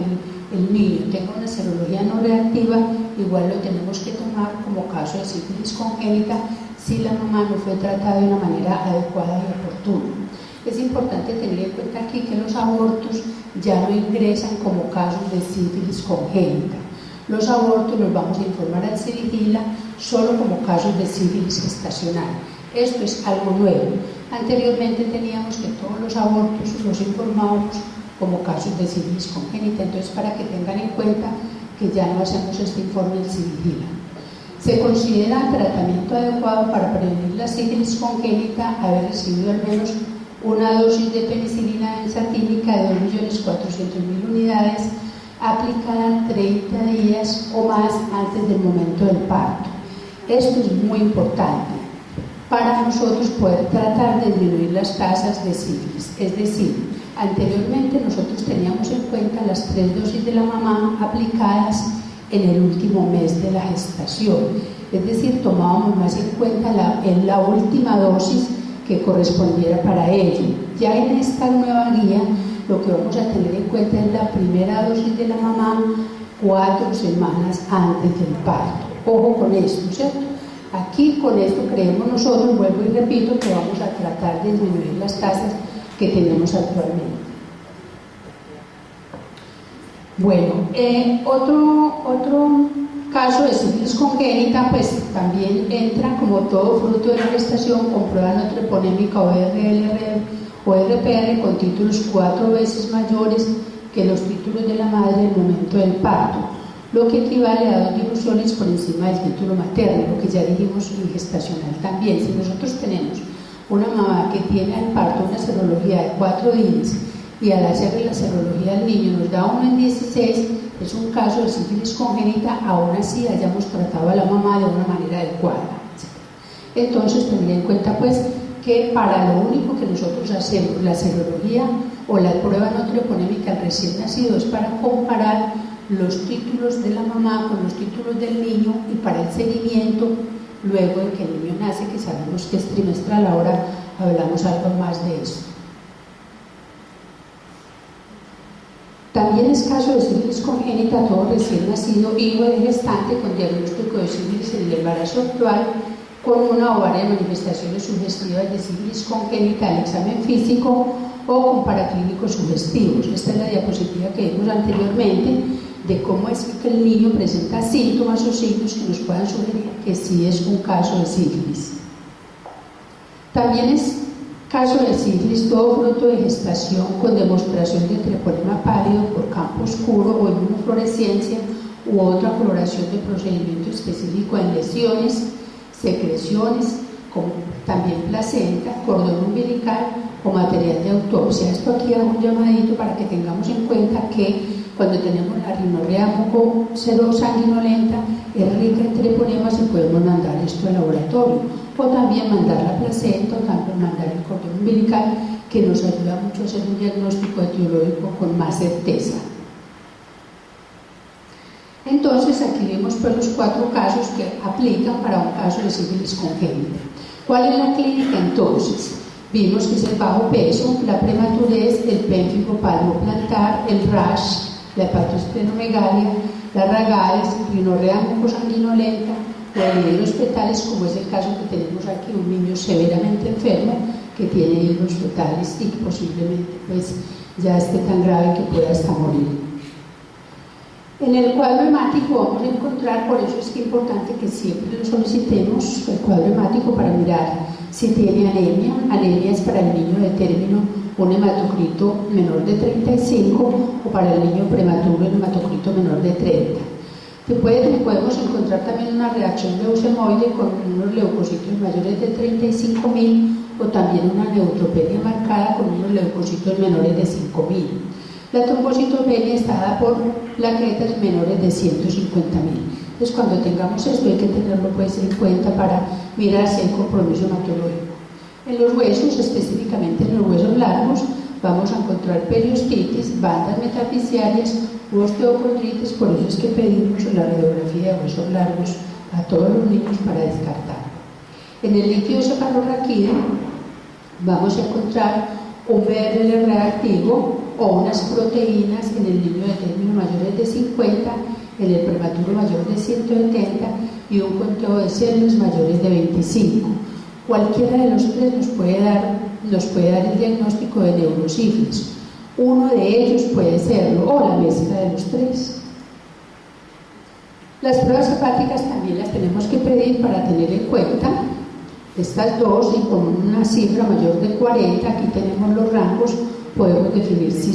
el niño tenga una serología no reactiva, igual lo tenemos que tomar como caso de sífilis congénita si la mamá no fue tratada de una manera adecuada y oportuna. Es importante tener en cuenta aquí que los abortos ya no ingresan como casos de sífilis congénita. Los abortos los vamos a informar al CIVIGILA solo como casos de sífilis gestacional. Esto es algo nuevo. Anteriormente teníamos que todos los abortos los informábamos como casos de sífilis congénita. Entonces, para que tengan en cuenta que ya no hacemos este informe del CIVIGILA. Se considera tratamiento adecuado para prevenir la sífilis congénita haber recibido al menos una dosis de penicilina benzatínica de 2.400.000 unidades aplicada 30 días o más antes del momento del parto. Esto es muy importante para nosotros poder tratar de disminuir las tasas de sífilis. Es decir, anteriormente nosotros teníamos en cuenta las 3 dosis de la mamá aplicadas en el último mes de la gestación. Es decir, tomábamos más en cuenta la última dosis que correspondiera para ello. Ya en esta nueva guía lo que vamos a tener en cuenta es la primera dosis de la mamá 4 semanas antes del parto. Ojo con esto, ¿cierto? Aquí con esto creemos nosotros, vuelvo y repito, que vamos a tratar de disminuir las tasas que tenemos actualmente. Bueno, otro caso de sífilis congénita, pues también entra como todo fruto de la gestación con prueba no treponémica o RPR con títulos 4 veces mayores que los títulos de la madre en el momento del parto, lo que equivale a 2 diluciones por encima del título materno, lo que ya dijimos en gestacional también. Si nosotros tenemos una mamá que tiene al parto una serología de 4 días y al hacerle la serología al niño nos da 1 en 16, es un caso de sífilis congénita, aún así hayamos tratado a la mamá de una manera adecuada. Entonces, tener en cuenta pues que para lo único que nosotros hacemos la serología o la prueba no treponémica al recién nacido es para comparar los títulos de la mamá con los títulos del niño y para el seguimiento luego de que el niño nace, que sabemos que es trimestral. Ahora hablamos algo más de eso. También es caso de sífilis congénita todo recién nacido, hijo de gestante con diagnóstico de sífilis en el embarazo actual, con una o varias manifestaciones sugestivas de sífilis congénita al examen físico o con paraclínicos sugestivos. Esta es la diapositiva que vimos anteriormente de cómo es que el niño presenta síntomas o signos que nos puedan sugerir que sí es un caso de sífilis. También es caso de sífilis todo fruto de gestación con demostración de treponema pálido por campo oscuro o inmunofluorescencia u otra coloración de procedimiento específico en lesiones, secreciones, como también placenta, cordón umbilical o material de autopsia. Esto aquí hago un llamadito para que tengamos en cuenta que cuando tenemos la rinorrea mucosanguinolenta es rica en treponemas y podemos mandar esto al laboratorio, o también mandar la placenta, o también mandar el cordón umbilical, que nos ayuda mucho a hacer un diagnóstico etiológico con más certeza. Entonces aquí vemos pues los 4 casos que aplican para un caso de sífilis congénita. ¿Cuál es la clínica entonces? Vimos que es el bajo peso, la prematurez, el pénfigo palmoplantar, el rash, la hepatosplenomegalia, las ragales, rinorrea mucosanguinolenta o hilillos fetales, como es el caso que tenemos aquí, un niño severamente enfermo que tiene hilillos fetales y que posiblemente pues ya esté tan grave que pueda hasta morir. En el cuadro hemático vamos a encontrar, por eso es que es importante que siempre lo solicitemos, el cuadro hemático, para mirar si tiene anemia. Anemia es para el niño de término un hematocrito menor de 35 o para el niño prematuro un hematocrito menor de 30. Podemos encontrar también una reacción leucemoide con unos leucocitos mayores de 35.000 o también una neutropenia marcada con unos leucocitos menores de 5.000. La trombocitopenia está dada por plaquetas menores de 150.000. Entonces, cuando tengamos esto hay que tenerlo pues en cuenta para mirar si hay compromiso hematológico. En los huesos, específicamente en los huesos largos, vamos a encontrar periostitis, bandas metafisiarias u osteocondritis. Por eso es que pedimos la radiografía de huesos largos a todos los niños para descartar. En el líquido cefalorraquídeo vamos a encontrar un BRL reactivo o unas proteínas en el niño de término mayores de 50, en el prematuro mayor de 170 y un conteo de células mayores de 25. Cualquiera de los tres nos puede dar el diagnóstico de neurosífilis. Uno de ellos puede serlo, o la mezcla de los tres. Las pruebas hepáticas también las tenemos que pedir para tener en cuenta estas dos, y con una cifra mayor de 40, aquí tenemos los rangos, podemos definir si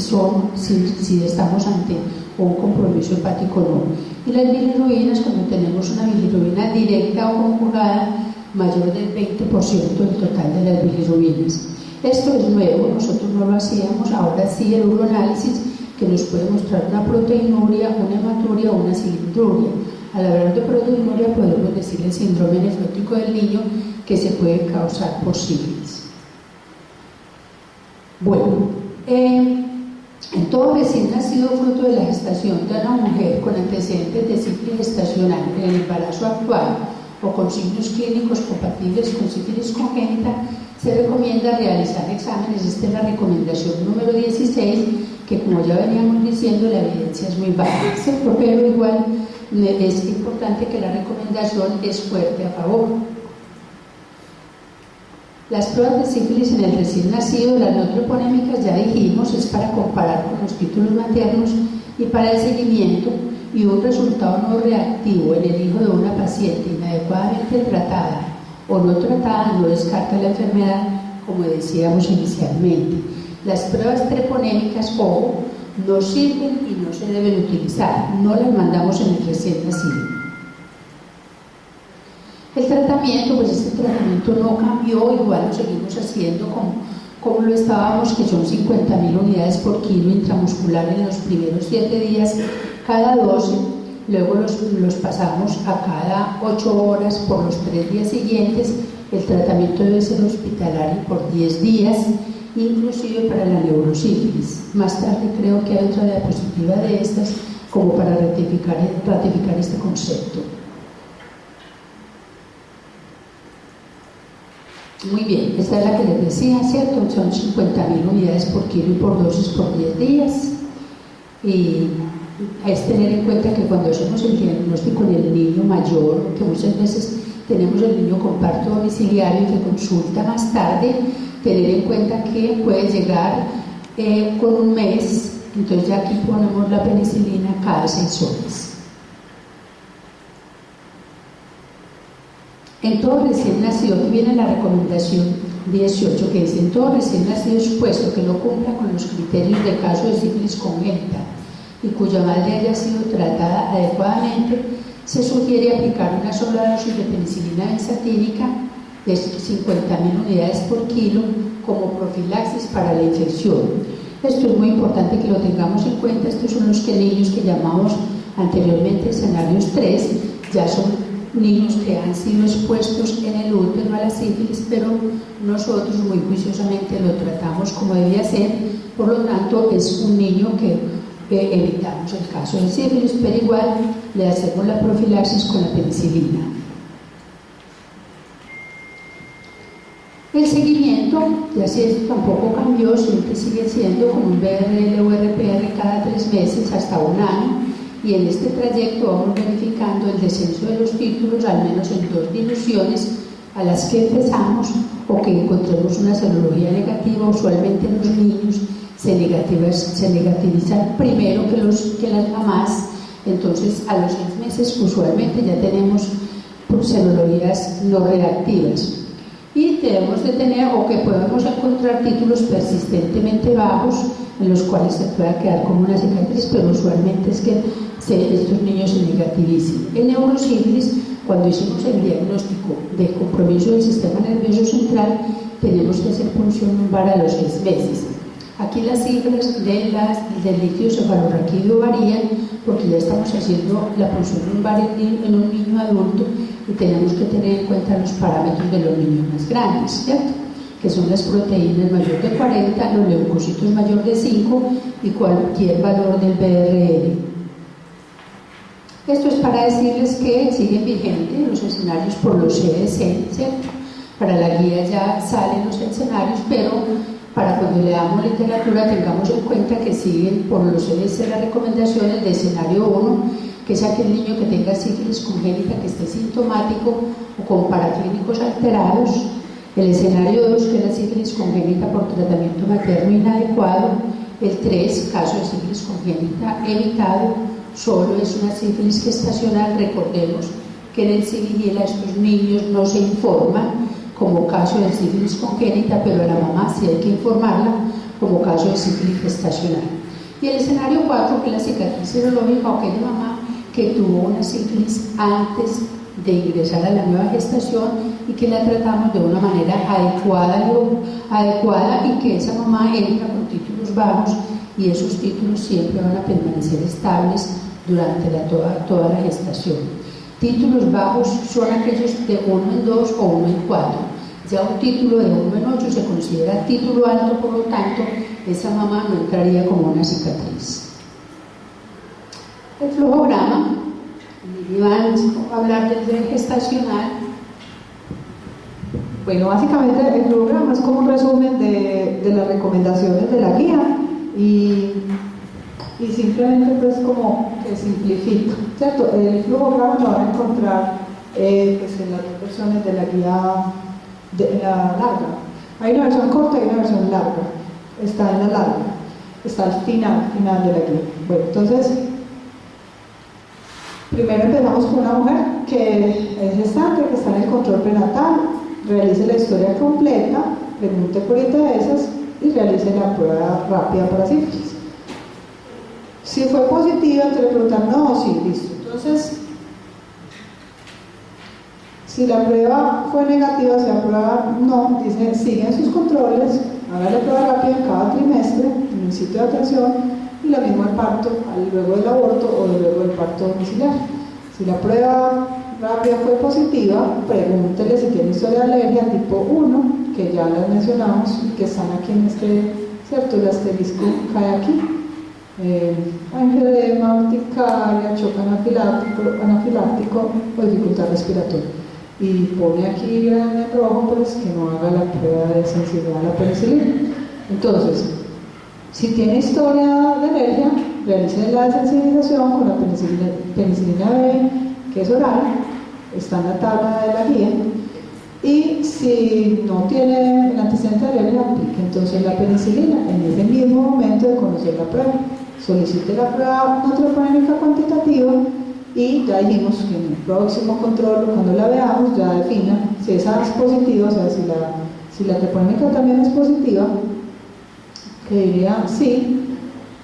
estamos ante un compromiso hepático o no. Y las bilirrubinas, cuando tenemos una bilirrubina directa o conjugada mayor del 20% del total de las bilirrubinas. Esto es nuevo, nosotros no lo hacíamos, ahora sí el uroanálisis, que nos puede mostrar una proteinuria, una hematuria o una cilindruria. Al hablar de proteinuria podemos decir el síndrome nefrótico del niño, que se puede causar por sífilis. Bueno, en todo recién nacido fruto de la gestación de una mujer con antecedentes de sífilis gestacional en el embarazo actual o con signos clínicos compatibles con sífilis congénita, se recomienda realizar exámenes. Esta es la recomendación número 16, que como ya veníamos diciendo, la evidencia es muy baja, pero igual es importante que la recomendación es fuerte a favor. Las pruebas de sífilis en el recién nacido, las no troponémicas, ya dijimos, es para comparar con los títulos maternos y para el seguimiento, y un resultado no reactivo en el hijo de una paciente inadecuadamente tratada o no tratada no descarta la enfermedad, como decíamos inicialmente. Las pruebas treponémicas, ojo, no sirven y no se deben utilizar, no las mandamos en el recién nacido. El tratamiento, pues este tratamiento no cambió, igual lo seguimos haciendo como lo estábamos, que son 50.000 unidades por kilo intramuscular en los primeros 7 días, cada 12, luego los pasamos a cada 8 horas por los 3 días siguientes. El tratamiento debe ser hospitalario por 10 días, inclusive para la neurosífilis. Más tarde creo que hay otra diapositiva de estas como para ratificar este concepto. Muy bien, esta es la que les decía, ¿cierto? Son 50.000 unidades por kilo y por dosis por 10 días. Y es tener en cuenta que cuando hacemos el diagnóstico en el niño mayor, que muchas veces tenemos el niño con parto domiciliario y que consulta más tarde, tener en cuenta que puede llegar con un mes, entonces ya aquí ponemos la penicilina cada 6 horas. En todo recién nacido, aquí viene la recomendación 18, que dice: en todo recién nacido expuesto que no cumpla con los criterios de caso de sífilis congénita y cuya madre haya sido tratada adecuadamente, se sugiere aplicar una sola dosis de penicilina benzatínica de 50.000 unidades por kilo como profilaxis para la infección. Esto es muy importante que lo tengamos en cuenta. Estos son los niños que llamamos anteriormente escenarios 3, ya son niños que han sido expuestos en el útero a la sífilis, pero nosotros muy juiciosamente lo tratamos como debía ser, por lo tanto es un niño que evitamos el caso de sífilis, pero igual le hacemos la profilaxis con la penicilina. El seguimiento, ya si esto tampoco cambió, siempre sigue siendo con un BRL o RPR cada 3 meses hasta 1 año, y en este trayecto vamos verificando el descenso de los títulos al menos en 2 diluciones a las que empezamos, o que encontremos una serología negativa. Usualmente en los niños se negativizan primero que las mamás, entonces a los 6 meses usualmente ya tenemos serologías no reactivas. Y debemos de tener, o que podemos encontrar, títulos persistentemente bajos en los cuales se pueda quedar como una cicatriz, pero usualmente es que estos niños se negativicen. En neurosífilis, cuando hicimos el diagnóstico de compromiso del sistema nervioso central, tenemos que hacer punción lumbar a los 6 meses. Aquí las cifras del líquido cefalorraquídeo varían porque ya estamos haciendo la punción lumbar en un niño adulto y tenemos que tener en cuenta los parámetros de los niños más grandes, ¿cierto? Que son las proteínas mayor de 40, los leucocitos mayor de 5 y cualquier valor del BRL. Esto es para decirles que siguen vigentes los escenarios por los CDC, ¿cierto? Para la guía ya salen los escenarios, pero para cuando leamos literatura tengamos en cuenta que siguen por los CDC las recomendaciones de escenario 1, que es aquel niño que tenga sífilis congénita, que esté sintomático o con paraclínicos alterados. El escenario 2, que es la sífilis congénita por tratamiento materno inadecuado. El 3, caso de sífilis congénita evitado, solo es una sífilis gestacional. Recordemos que en el CIVIGILA a estos niños no se informan como caso de sífilis congénita, pero a la mamá sí hay que informarla como caso de sífilis gestacional. Y el escenario 4, que es la cicatriz serológica, o aquella mamá que tuvo una sífilis antes de ingresar a la nueva gestación y que la tratamos de una manera adecuada y que esa mamá entra con títulos bajos, y esos títulos siempre van a permanecer estables durante toda la gestación. Títulos bajos son aquellos de 1 en 2 o 1 en 4. Ya un título de 1 en 8 se considera título alto, por lo tanto, esa mamá no entraría como una cicatriz. El flujograma, Iván va a hablar del tren gestacional. Bueno, básicamente el flujograma es como un resumen de las recomendaciones de la guía y simplemente pues como que simplifica, ¿cierto? El flujograma lo van a encontrar pues en las 2 versiones de la guía, de la larga. Hay una versión corta y una versión larga. Está en la larga, está al final de la guía. Bueno, entonces, primero empezamos con una mujer que es gestante, que está en el control prenatal, realice la historia completa, pregunte por ITS y realice la prueba rápida para sífilis. Si fue positiva, te le preguntan no, sí, listo. Entonces, si la prueba fue negativa, si la prueba no, dice siguen sus controles, haga la prueba rápida en cada trimestre en el sitio de atención y lo mismo el parto, luego del aborto o luego del parto domiciliario. Si la prueba rápida fue positiva, pregúntele si tiene historia de alergia tipo 1, que ya las mencionamos y que están aquí en este, ¿cierto? El asterisco cae aquí. Angedema, urticaria, choque anafiláctico o dificultad respiratoria. Y pone aquí en rojo pues que no haga la prueba de sensibilidad a la penicilina. Entonces, si tiene historia de alergia, realice la sensibilización con la penicilina B, que es oral, está en la tabla de la guía. Y si no tiene el antecedente de alergia, aplique entonces la penicilina en ese mismo momento de conocer la prueba. Solicite la prueba troponímica cuantitativa y ya dijimos que en el próximo control, cuando la veamos, ya defina si esa es positiva, o sea, si la troponímica también es positiva, que diría sí,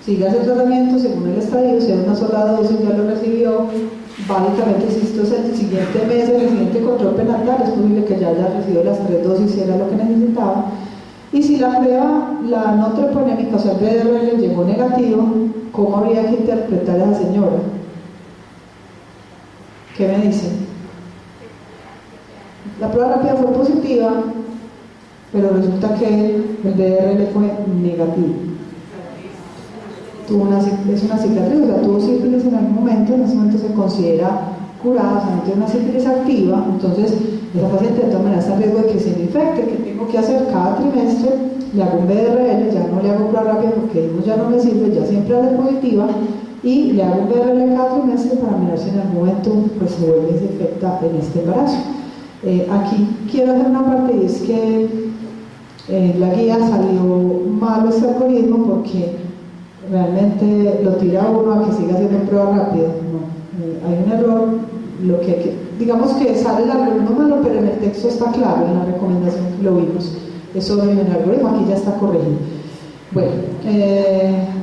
siga ese tratamiento según el estadio, si es una sola dosis, ya lo recibió. Básicamente, si esto es el siguiente mes, el siguiente control prenatal, es posible que ya haya recibido las 3 dosis si era lo que necesitaba. Y si la prueba, la no troponímica, o sea, el BDR llegó negativo, ¿cómo habría que interpretar a esa señora? ¿Qué me dicen? La prueba rápida fue positiva, pero resulta que el BDR fue negativo. Es una cicatriz, o sea, tuvo sífilis en algún momento, en ese momento se considera curada, o sea, no tiene una sífilis activa, entonces esa paciente de todas maneras está en riesgo de que se le infecte. ¿Qué tengo que hacer? Cada trimestre le hago un BRL, ya no le hago prueba rápida porque ya no me sirve, ya siempre hace positiva, y le hago un BRL cada trimestre para mirar si en algún momento pues, se vuelve y se infecta en este embarazo. Aquí quiero hacer una parte y es que la guía salió malo este algoritmo porque realmente lo tira uno a que siga haciendo prueba rápida. No, hay un error, digamos que sale el algoritmo malo, pero en el texto está claro, en la recomendación que lo vimos, es sobre el algoritmo, aquí ya está corregido. Bueno,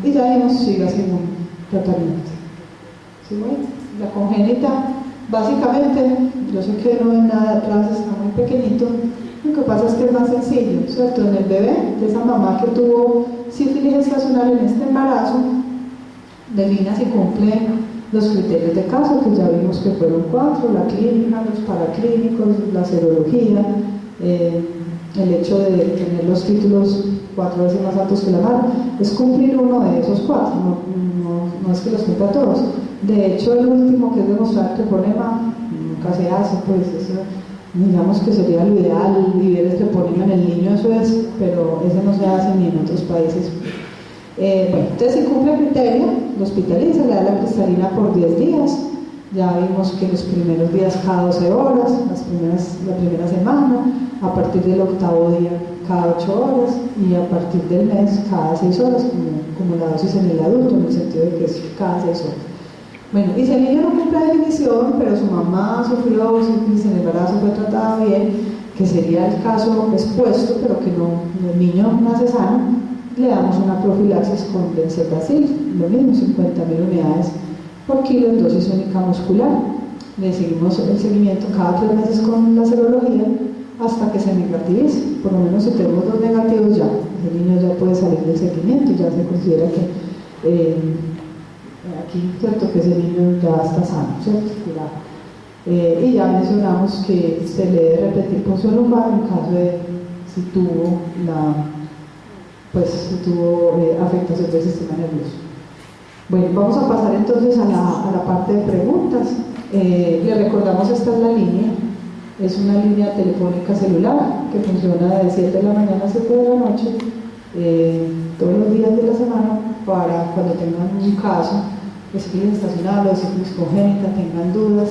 y ya vimos, siga sin un tratamiento. ¿Sí, bueno? La congénita, básicamente, yo sé que no ven nada atrás, está muy pequeñito. Lo que pasa es que es más sencillo, ¿cierto? En el bebé, de esa mamá que tuvo sífilis gestacional en este embarazo, defina si cumple los criterios de caso, que ya vimos que fueron 4, la clínica, los paraclínicos, la serología, el hecho de tener los títulos 4 veces más altos que la madre, es cumplir uno de esos 4, no es que los cumpla todos. De hecho, el último, que es demostrar que el problema nunca se hace, pues eso, digamos que sería lo ideal, vivir este problema en el niño, eso es, pero ese no se hace ni en otros países. Bueno, entonces si cumple el criterio, lo hospitaliza, le da la cristalina por 10 días, ya vimos que los primeros días cada 12 horas, la primera semana, a partir del 8º día cada 8 horas y a partir del mes cada 6 horas, como la dosis en el adulto, en el sentido de que es cada 6 horas. Bueno, y si el niño no cumple la definición, pero su mamá sufrió sífilis en el embarazo, fue tratada bien, que sería el caso expuesto, pero que el niño nace sano, le damos una profilaxis con Benzetacil, lo mismo, 50.000 unidades por kilo en dosis única muscular. Le seguimos el seguimiento cada 3 meses con la serología hasta que se negativice. Por lo menos si tenemos 2 negativos ya, el niño ya puede salir del seguimiento, ya se considera que aquí, ¿cierto? Que ese niño ya está sano, ¿cierto? Y ya mencionamos que se le debe repetir punción lumbar en caso de si tuvo afectación del sistema nervioso. Bueno, vamos a pasar entonces a la parte de preguntas. Le recordamos, esta es la línea, es una línea telefónica celular que funciona de 7 de la mañana a 7 de la noche, todos los días de la semana, para cuando tengan un caso de sífilis estacional o de sífilis congénita, tengan dudas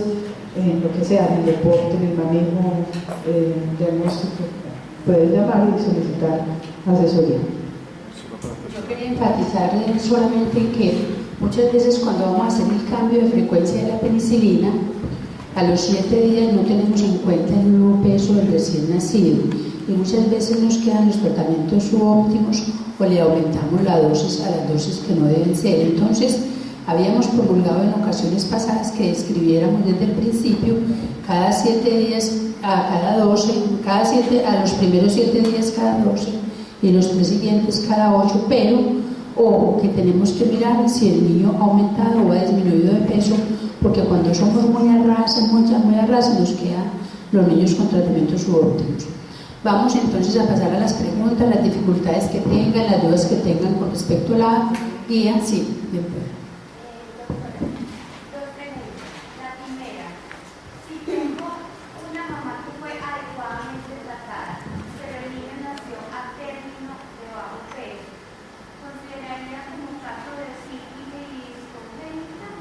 en lo que sea, en el deporte, en el manejo, diagnóstico, pueden llamar y solicitar asesoría. Yo quería enfatizar solamente que Muchas veces cuando vamos a hacer el cambio de frecuencia de la penicilina, a los 7 días no tenemos en cuenta el nuevo peso del recién nacido y muchas veces nos quedan los tratamientos subóptimos o le aumentamos la dosis a las dosis que no deben ser. Entonces, habíamos promulgado en ocasiones pasadas que escribiéramos desde el principio cada 7 días a cada 12, a los primeros 7 días cada 12 y los 3 siguientes cada 8, pero ojo que tenemos que mirar si el niño ha aumentado o ha disminuido de peso, porque cuando somos muy a ras nos quedan los niños con tratamientos subóptimos. Vamos entonces a pasar a las preguntas, las dificultades que tengan, las dudas que tengan con respecto a la guía. Sí, bien, pues. Dos preguntas. La primera, si tengo una mamá que fue adecuadamente tratada, pero el niño nació a término de bajo peso, ¿consideraría como un caso de sífilis congénita?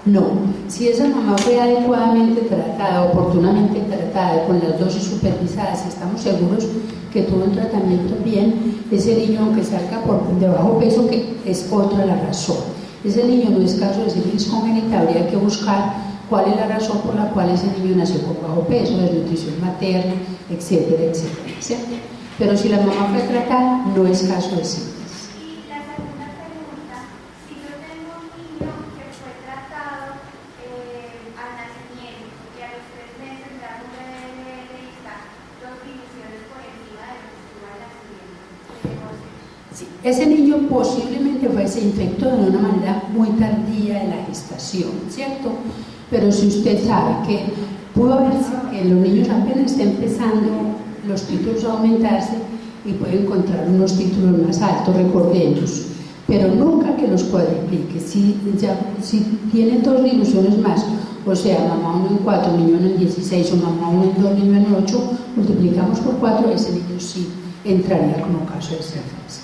No, si esa mamá fue adecuadamente tratada, oportunamente tratada, con las dosis supervisadas, y estamos seguros que tuvo un tratamiento bien, ese niño, aunque salga por de bajo peso, que es otra la razón. Ese niño no es caso de sífilis congénita, habría que buscar cuál es la razón por la cual ese niño nació con bajo peso, desnutrición materna, etcétera, etcétera, etcétera. Pero si la mamá fue tratada, no es caso de sífilis. Y la segunda pregunta, si yo tengo un niño que fue tratado al nacimiento y a los 3 meses da un BDL y está 2 divisiones por encima del que estuvo al nacimiento, Sí, ese niño posiblemente se infectó de una manera muy tardía en la gestación, ¿cierto? Pero si usted sabe que pudo haberse que los niños apenas estén empezando los títulos a aumentarse y puede encontrar unos títulos más altos, recordemos, pero nunca que los cuadriplique. Si tiene 2 diluciones más, o sea, mamá 1 en 4, niño 1 en 16, o mamá 1 en 2, niño en 8, multiplicamos por 4, ese niño sí entraría como caso de sífilis.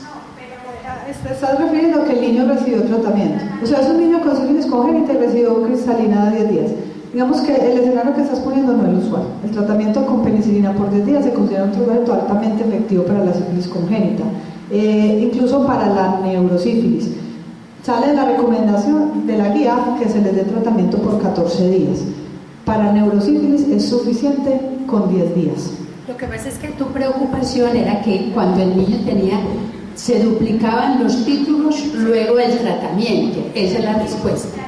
Estás refiriendo a que el niño recibió tratamiento. O sea, es un niño con sífilis congénita y recibió cristalina de 10 días. Digamos que el escenario que estás poniendo no es el usual. El tratamiento con penicilina por 10 días se considera un tratamiento altamente efectivo para la sífilis congénita, incluso para la neurosífilis. Sale la recomendación de la guía que se les dé tratamiento por 14 días. Para neurosífilis es suficiente con 10 días. Lo que pasa es que tu preocupación era que cuando el niño se duplicaban los títulos luego del tratamiento. Esa es la respuesta.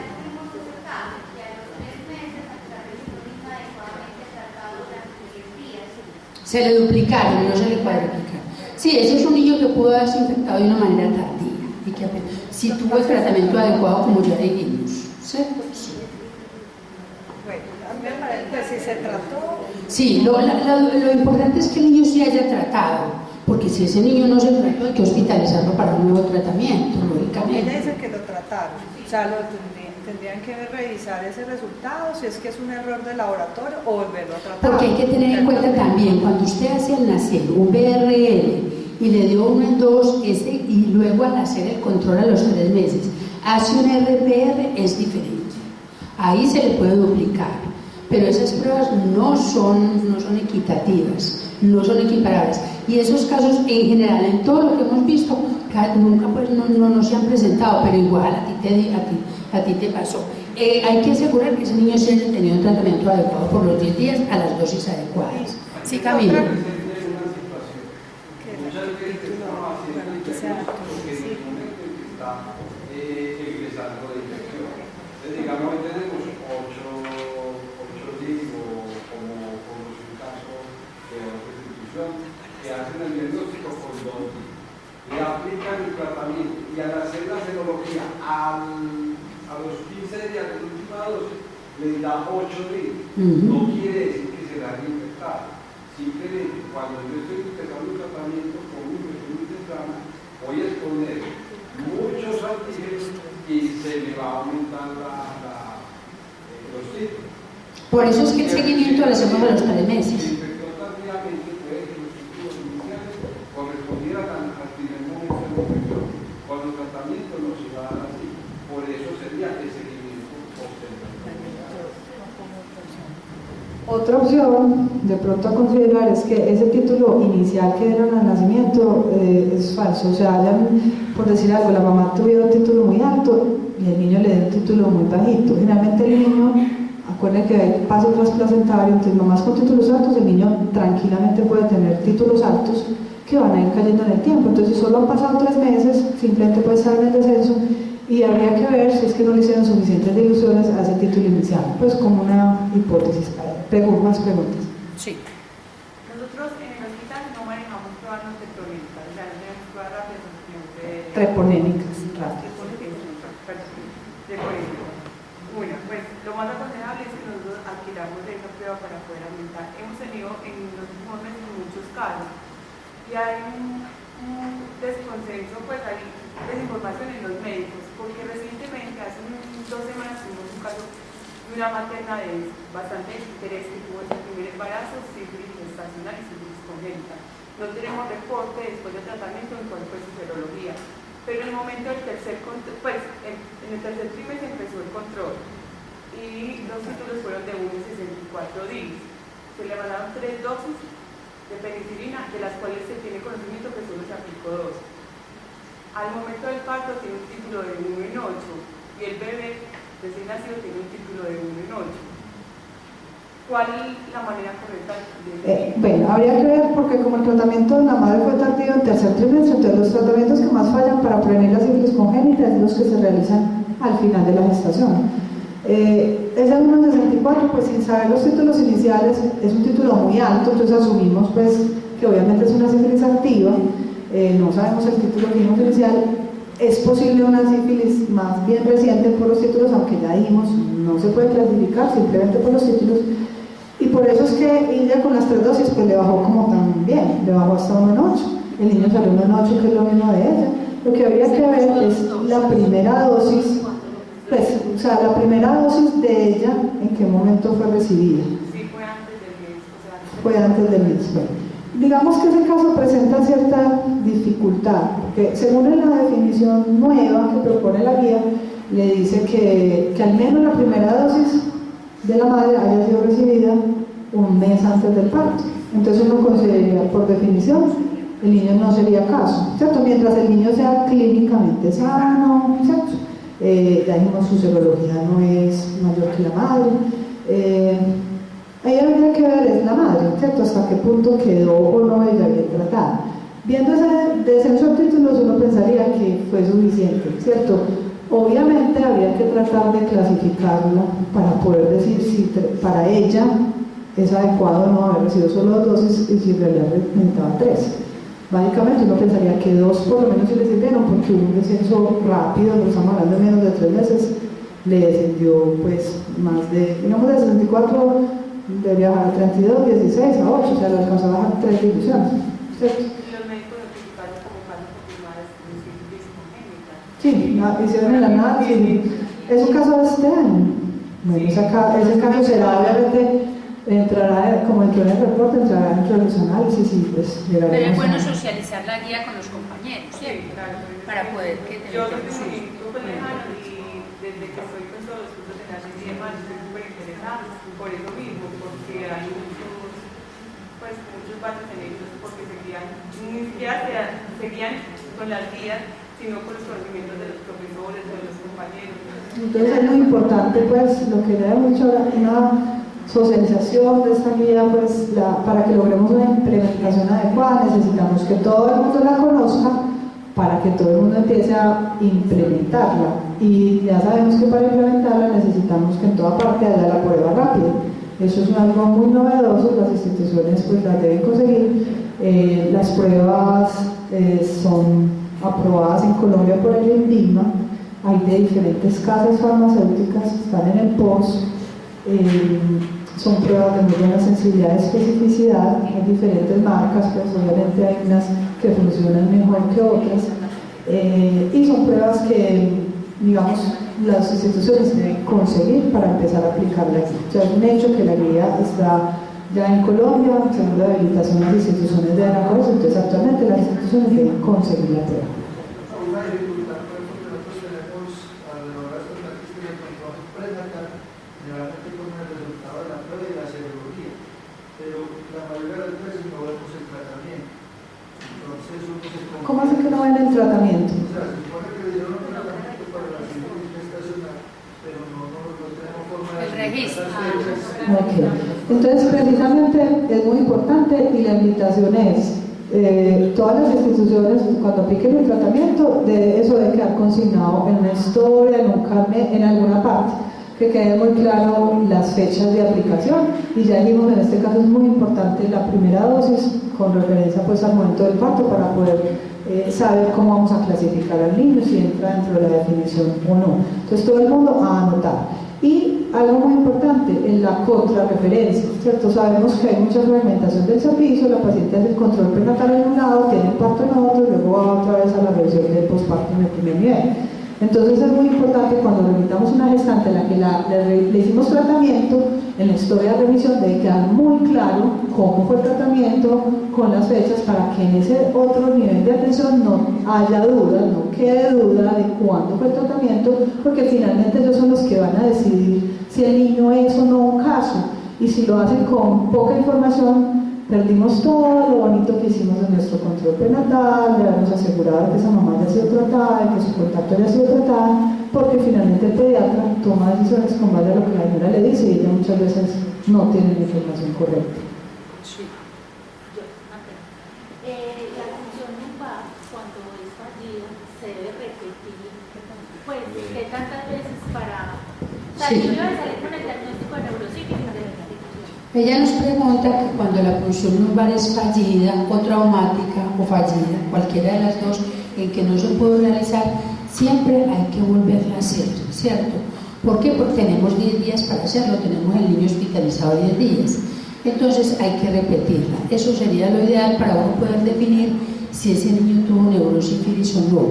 Se le duplicaron, no se le cuadriplicaron. Sí, ese es un niño que pudo haberse infectado de una manera tardía y que si tuvo el tratamiento adecuado, como ya dijimos, ¿cierto? Sí. Bueno, a mí me parece que si se trató. Sí, lo importante es que el niño se haya tratado, porque si ese niño no se trató, hay que hospitalizarlo para un nuevo tratamiento, lógicamente. Ella dice que lo trataron, o sea, tendrían que revisar ese resultado, si es que es un error de laboratorio o volverlo a tratar. Porque hay que tener en cuenta también, cuando usted hace al nacer un BRL y le dio 1 en 2, y luego al hacer el control a los 3 meses, hace un RPR, es diferente. Ahí se le puede duplicar, pero esas pruebas no son equitativas, no son equiparables. Y esos casos, en general, en todo lo que hemos visto, nunca pues, no se han presentado, pero igual a ti te pasó. Hay que asegurar que ese niño se haya tenido un tratamiento adecuado por los 10 días a las dosis adecuadas. Sí, Camilo. Digamos que tenemos 8 libros como un caso de otra institución que hacen el diagnóstico con 2 le aplican el tratamiento y al hacer la serología a los 15 días de la última dosis les da 8 días. No quiere decir que se la haya infectado, simplemente cuando yo estoy empezando un tratamiento con una infección muy temprana voy a exponer muchos antígenos y se me va a aumentar los títulos. Por eso es que el seguimiento lo hacemos a los 3 meses. Si infectó tardíamente, puede que los títulos iniciales correspondieran al primer momento de la infección. Cuando el tratamiento no se va a dar así. Por eso sería el seguimiento posterior. Otra opción de pronto a considerar es que ese título inicial que dieron al nacimiento es falso, o sea, por decir algo, la mamá tuviera un título muy alto y el niño le dé un título muy bajito. Generalmente el niño, acuérdense que hay paso trasplacentario, entonces mamás con títulos altos, el niño tranquilamente puede tener títulos altos que van a ir cayendo en el tiempo. Entonces, si solo han pasado 3 meses, simplemente puede estar en el descenso y habría que ver si es que no le hicieron suficientes diluciones a ese título inicial, pues como una hipótesis. Más preguntas. Sí. Nosotros en el hospital no manejamos pruebas no treponémicas, o sea, no tenemos pruebas rápidas treponémicas. Bueno, pues lo más aconsejable es que nosotros adquiramos esa prueba para poder aumentar. Hemos tenido en los últimos meses muchos casos y hay un desconsenso, pues hay desinformación en los médicos, porque recientemente, hace 2 semanas, tuvimos un caso de una materna de bastante interés que tuvo su primer embarazo, sífilis gestacional y sífilis congénita. No tenemos reporte después del tratamiento en cuál fue su serología, pero en el momento del tercer en el tercer trimestre empezó el control y los títulos fueron de 1,64 días. Se le mandaron 3 dosis de penicilina, de las cuales se tiene conocimiento que solo se aplicó 2. Al momento del parto tiene un título de 1 en 8 y el bebé recién nacido tiene un título de 1 en 8. ¿Cuál es la manera correcta de bueno, habría que ver, porque como el tratamiento de la madre fue tardío en tercer trimestre, entonces los tratamientos que más fallan para prevenir la sífilis congénita es los que se realizan al final de la gestación. Ese 1,64, pues sin saber los títulos iniciales, es un título muy alto, entonces asumimos pues que obviamente es una sífilis activa, no sabemos el título clínico inicial. Es posible una sífilis más bien reciente por los títulos, aunque ya dijimos, no se puede clasificar simplemente por los títulos. Y por eso es que ella con las 3 dosis pues le bajó como tan bien, le bajó hasta 1 en 8. El niño salió 1 en 8, que es lo mismo de ella. Lo que habría que ver es la primera dosis, pues, o sea, la primera dosis de ella, en qué momento fue recibida. Sí, fue antes del mes. O sea, fue antes del mes. Bueno, digamos que ese caso presenta cierta dificultad, porque según la definición nueva que propone la guía, le dice que al menos la primera dosis de la madre haya sido recibida 1 mes antes del parto. Entonces uno consideraría, por definición, el niño no sería caso, ¿cierto? Mientras el niño sea clínicamente sano, ¿cierto? Ya dijimos, su serología no es mayor que la madre. Ahí habría que ver es la madre, ¿cierto? Hasta qué punto quedó o no ella bien tratada. Viendo ese descenso de títulos, uno pensaría que fue suficiente, ¿cierto? Obviamente habría que tratar de clasificarla para poder decir si para ella es adecuado no haber recibido solo 2 dosis y si en realidad necesitaba 3. Básicamente uno pensaría que 2 por lo menos sí le sirvieron, porque hubo un descenso rápido, no estamos hablando de menos de 3 meses, le descendió pues más de, digamos de 64, debería bajar a 32, 16, a 8, o sea, le alcanzó a bajar 3 divisiones, ¿cierto? los médicos notificaron como casos confirmados de sífilis congénita. Sí, hicieron el análisis. Es un caso de este año. Bueno, ese caso será, obviamente, entrará, como entró en el reporte, entrará dentro de los análisis y pues llegaremos. Pero es bueno socializar la guía con los compañeros, ¿cierto? Claro, Para poder que yo soy un grupo lejano y desde que estoy con todos los cursos de clases y demás, estoy súper interesada por eso mismo, porque hay muchos baches en ellos, porque ni siquiera seguían con las guías, sino con los conocimientos de los profesores, de los compañeros. Entonces es muy importante, pues, lo que le da mucho una socialización de esta guía, pues, para que logremos una implementación adecuada, necesitamos que todo el mundo la conozca para que todo el mundo empiece a implementarla. Y ya sabemos que para implementarla necesitamos que en toda parte haya la prueba rápida. Eso es algo muy novedoso, las instituciones pues las deben conseguir. Las pruebas son aprobadas en Colombia por el INVIMA, hay de diferentes casas farmacéuticas, están en el POS, son pruebas de muy buena sensibilidad y especificidad, hay diferentes marcas, pues obviamente hay unas que funcionan mejor que otras, y son pruebas que, digamos, las instituciones deben conseguir para empezar a aplicarla aquí. O sea, es un hecho que la guía está ya en Colombia, según la habilitación de las instituciones de ANACOS, entonces actualmente las instituciones deben conseguir la prueba. Una dificultad, por ejemplo, que nosotros tenemos a la hora de esta estadística de control prenatal, generalmente con el resultado de la prueba y la serología. Listo. Ok. Entonces, precisamente es muy importante y la invitación es, todas las instituciones, cuando apliquen el tratamiento, eso debe quedar consignado en una historia, en un carnet, en alguna parte, que quede muy claro las fechas de aplicación. Y ya dijimos, en este caso es muy importante la primera dosis con referencia pues al momento del parto para poder saber cómo vamos a clasificar al niño, si entra dentro de la definición o no. Entonces todo el mundo a anotar. Y algo muy importante es la contrarreferencia, ¿cierto? Sabemos que hay mucha fragmentación del servicio, la paciente hace el control prenatal en un lado, tiene el parto en otro, y luego va otra vez a la revisión del posparto en el primer nivel. Entonces es muy importante cuando remitamos una gestante a la que le hicimos tratamiento, en la historia de revisión debe quedar muy claro cómo fue el tratamiento, con las fechas, para que en ese otro nivel de atención no haya dudas, no quede duda de cuándo fue el tratamiento, porque finalmente ellos son los que van a decidir si el niño es o no un caso, y si lo hacen con poca información, perdimos todo lo bonito que hicimos en nuestro control prenatal, de habernos asegurado que esa mamá haya sido tratada, de que su contacto haya sido tratada, porque finalmente el pediatra toma decisiones con base a lo que la señora le dice y ella muchas veces no tiene la información correcta. La función lumbar, cuando es fallida, se debe repetir, pues, ¿qué tantas veces para...? O sea, yo iba a salir con el diagnóstico de neurosífilis de la institución. Ella nos pregunta que cuando la punción lumbar es fallida o traumática o fallida, cualquiera de las dos, en que no se puede realizar, siempre hay que volverla a hacer, ¿cierto? ¿Por qué? Porque tenemos 10 días para hacerlo, tenemos el niño hospitalizado 10 días. Entonces hay que repetirla. Eso sería lo ideal para uno poder definir si ese niño tuvo neurosífilis o no,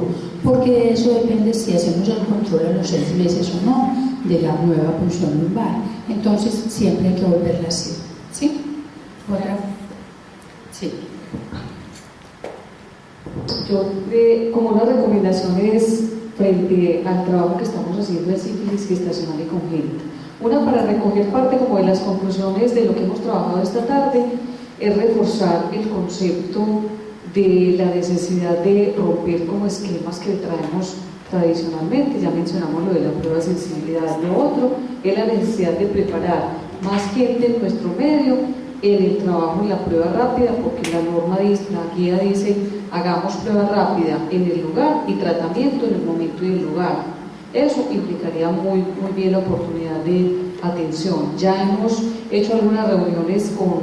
porque de eso depende si hacemos el control a los 6 meses o no de la nueva punción lumbar. Entonces siempre hay que volverla a hacer. ¿Sí? ¿Otra? Sí. Yo, como unas recomendaciones frente al trabajo que estamos haciendo de sífilis gestacional y congénita. Una, para recoger parte como de las conclusiones de lo que hemos trabajado esta tarde, es reforzar el concepto de la necesidad de romper como esquemas que traemos tradicionalmente. Ya mencionamos lo de la prueba de sensibilidad. Lo otro es la necesidad de preparar más gente en nuestro medio en el trabajo en la prueba rápida, porque la norma dice, la guía dice, hagamos prueba rápida en el lugar y tratamiento en el momento y el lugar. Eso implicaría muy bien la oportunidad de atención. Ya hemos hecho algunas reuniones con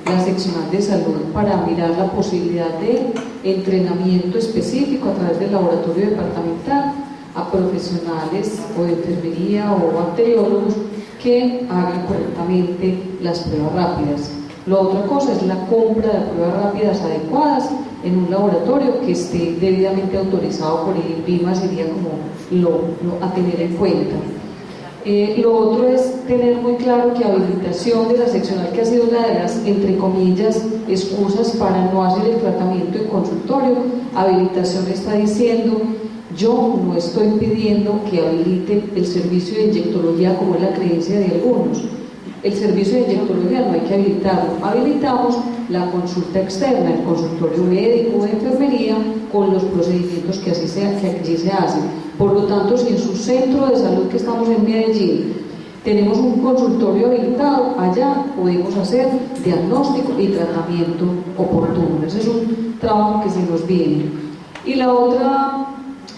la seccional de salud para mirar la posibilidad de entrenamiento específico a través del laboratorio departamental a profesionales o de enfermería o bacteriólogos que hagan correctamente las pruebas rápidas. La otra cosa es la compra de pruebas rápidas adecuadas en un laboratorio que esté debidamente autorizado por el INVIMA, sería como lo a tener en cuenta. Lo otro es tener muy claro que habilitación de la seccional, que ha sido una de las, entre comillas, excusas para no hacer el tratamiento en consultorio, habilitación está diciendo, yo no estoy pidiendo que habilite el servicio de inyectología como es la creencia de algunos. El servicio de inyectología no hay que habilitarlo, habilitamos la consulta externa, el consultorio médico de enfermería con los procedimientos que allí se hacen. Por lo tanto, si en su centro de salud que estamos en Medellín tenemos un consultorio habilitado, allá podemos hacer diagnóstico y tratamiento oportuno. Ese es un trabajo que se nos viene. Y la otra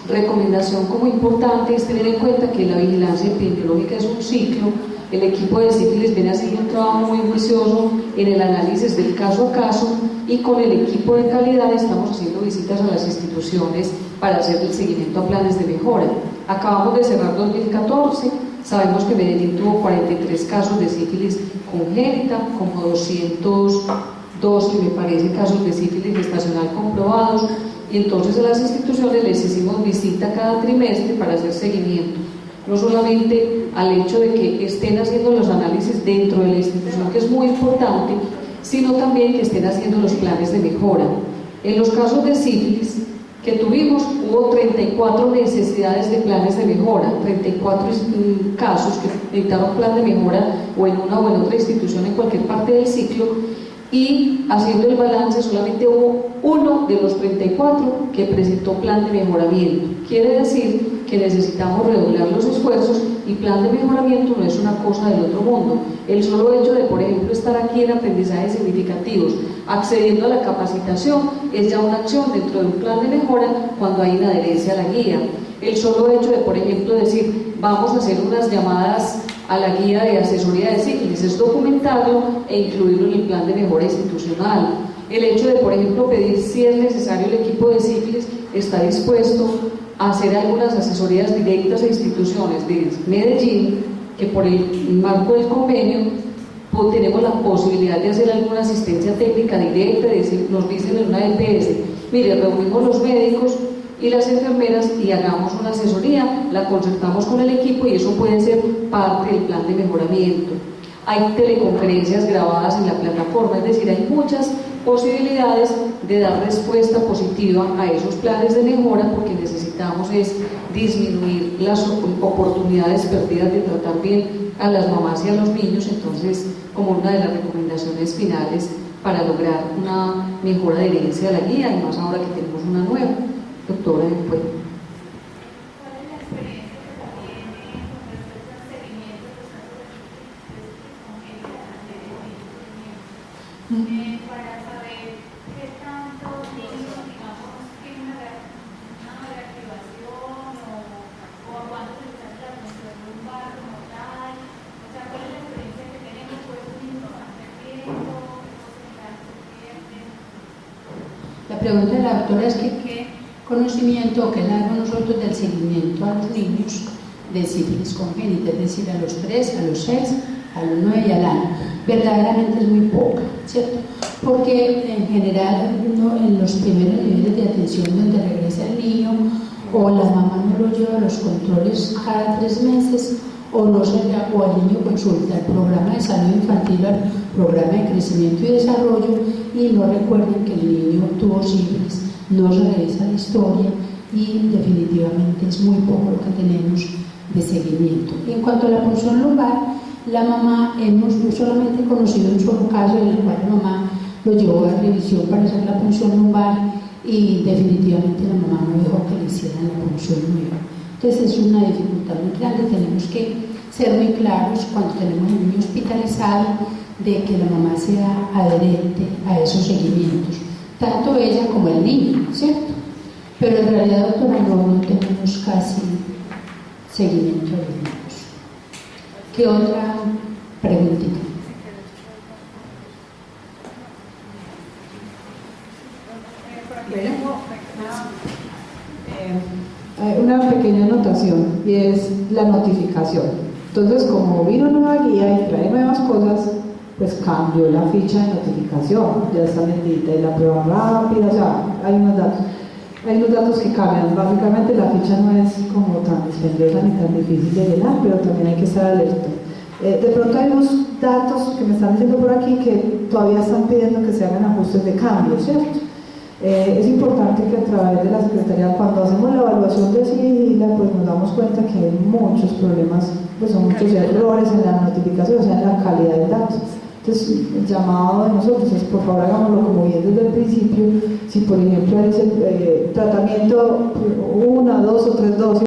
recomendación como importante es tener en cuenta que la vigilancia epidemiológica es un ciclo. El equipo de sífilis viene haciendo un trabajo muy juicioso en el análisis del caso a caso, y con el equipo de calidad estamos haciendo visitas a las instituciones para hacer el seguimiento a planes de mejora. Acabamos de cerrar 2014, sabemos que Medellín tuvo 43 casos de sífilis congénita, como 202 que me parece casos de sífilis gestacional comprobados, y entonces a las instituciones les hicimos visita cada trimestre para hacer seguimiento, no solamente al hecho de que estén haciendo los análisis dentro de la institución, que es muy importante, sino también que estén haciendo los planes de mejora. En los casos de sífilis que tuvimos, hubo 34 necesidades de planes de mejora, 34 casos que necesitaron plan de mejora o en una o en otra institución en cualquier parte del ciclo, y haciendo el balance solamente hubo uno de los 34 que presentó plan de mejoramiento. Quiere decir que necesitamos redoblar los esfuerzos y plan de mejoramiento no es una cosa del otro mundo. El solo hecho de, por ejemplo, estar aquí en aprendizajes significativos, accediendo a la capacitación, es ya una acción dentro de un plan de mejora cuando hay una adherencia a la guía. El solo hecho de, por ejemplo, decir, vamos a hacer unas llamadas a la guía de asesoría de sífilis, es documentarlo e incluirlo en el plan de mejora institucional. El hecho de, por ejemplo, pedir si es necesario el equipo de sífilis está dispuesto a hacer algunas asesorías directas a instituciones de Medellín, que por el marco del convenio tenemos la posibilidad de hacer alguna asistencia técnica directa, nos dicen en una EPS, mire, reunimos los médicos y las enfermeras y hagamos una asesoría, la concertamos con el equipo y eso puede ser parte del plan de mejoramiento. Hay teleconferencias grabadas en la plataforma, es decir, hay muchas posibilidades de dar respuesta positiva a esos planes de mejora, porque necesitamos es disminuir las oportunidades perdidas de tratar bien a las mamás y a los niños. Entonces, como una de las recomendaciones finales para lograr una mejor adherencia a la guía, y más ahora que tenemos una nueva. Doctora, pues. ¿Cuál es la experiencia que tiene con respecto al seguimiento de los casos de para saber qué tanto niños, digamos, tienen una reactivación o a cuánto se les hace la función lumbar como tal? O sea, ¿cuál es la experiencia que tenemos? ¿Cuántos niños están perdiendo? ¿Qué porcentaje se pierden? La pregunta de la doctora es que qué conocimiento que damos nosotros del seguimiento a los niños de sífilis congénita, es decir, a los 3, a los 6, a los 9 y al año. Verdaderamente es muy poca, ¿cierto? Porque en general en los primeros niveles de atención donde regresa el niño, o la mamá no lo lleva a los controles cada 3 meses, o el niño consulta el programa de salud infantil al programa de crecimiento y desarrollo y no recuerdan que el niño tuvo sífilis, no se revisa la historia y definitivamente es muy poco lo que tenemos de seguimiento. En cuanto a la punción lumbar, la mamá hemos solamente conocido un solo caso en el cual la mamá lo llevó a revisión para hacer la punción lumbar y definitivamente la mamá no dejó que le hicieran la punción nueva. Entonces es una dificultad muy grande, tenemos que ser muy claros cuando tenemos un niño hospitalizado de que la mamá sea adherente a esos seguimientos, tanto ella como el niño, ¿cierto? Pero en realidad, doctora, no tenemos casi seguimiento de los niños. ¿Qué otra preguntita? Una pequeña anotación y es la notificación. Entonces, como vino nueva guía y trae nuevas cosas, pues cambió la ficha de notificación, ya está metida y la prueba rápida, o sea, hay unos datos que cambian. Básicamente la ficha no es como tan dispendiosa ni tan difícil de llenar, pero también hay que estar alerta. De pronto hay unos datos que me están diciendo por aquí que todavía están pidiendo que se hagan ajustes de cambio, ¿cierto? Es importante que a través de la Secretaría, cuando hacemos la evaluación de SIGILA, pues nos damos cuenta que hay muchos problemas, pues son muchos errores en la notificación, o sea, en la calidad del dato. Entonces, el llamado de nosotros es, por favor, hagámoslo como bien desde el principio. Si, por ejemplo, es el tratamiento 1, 2 o 3 dosis,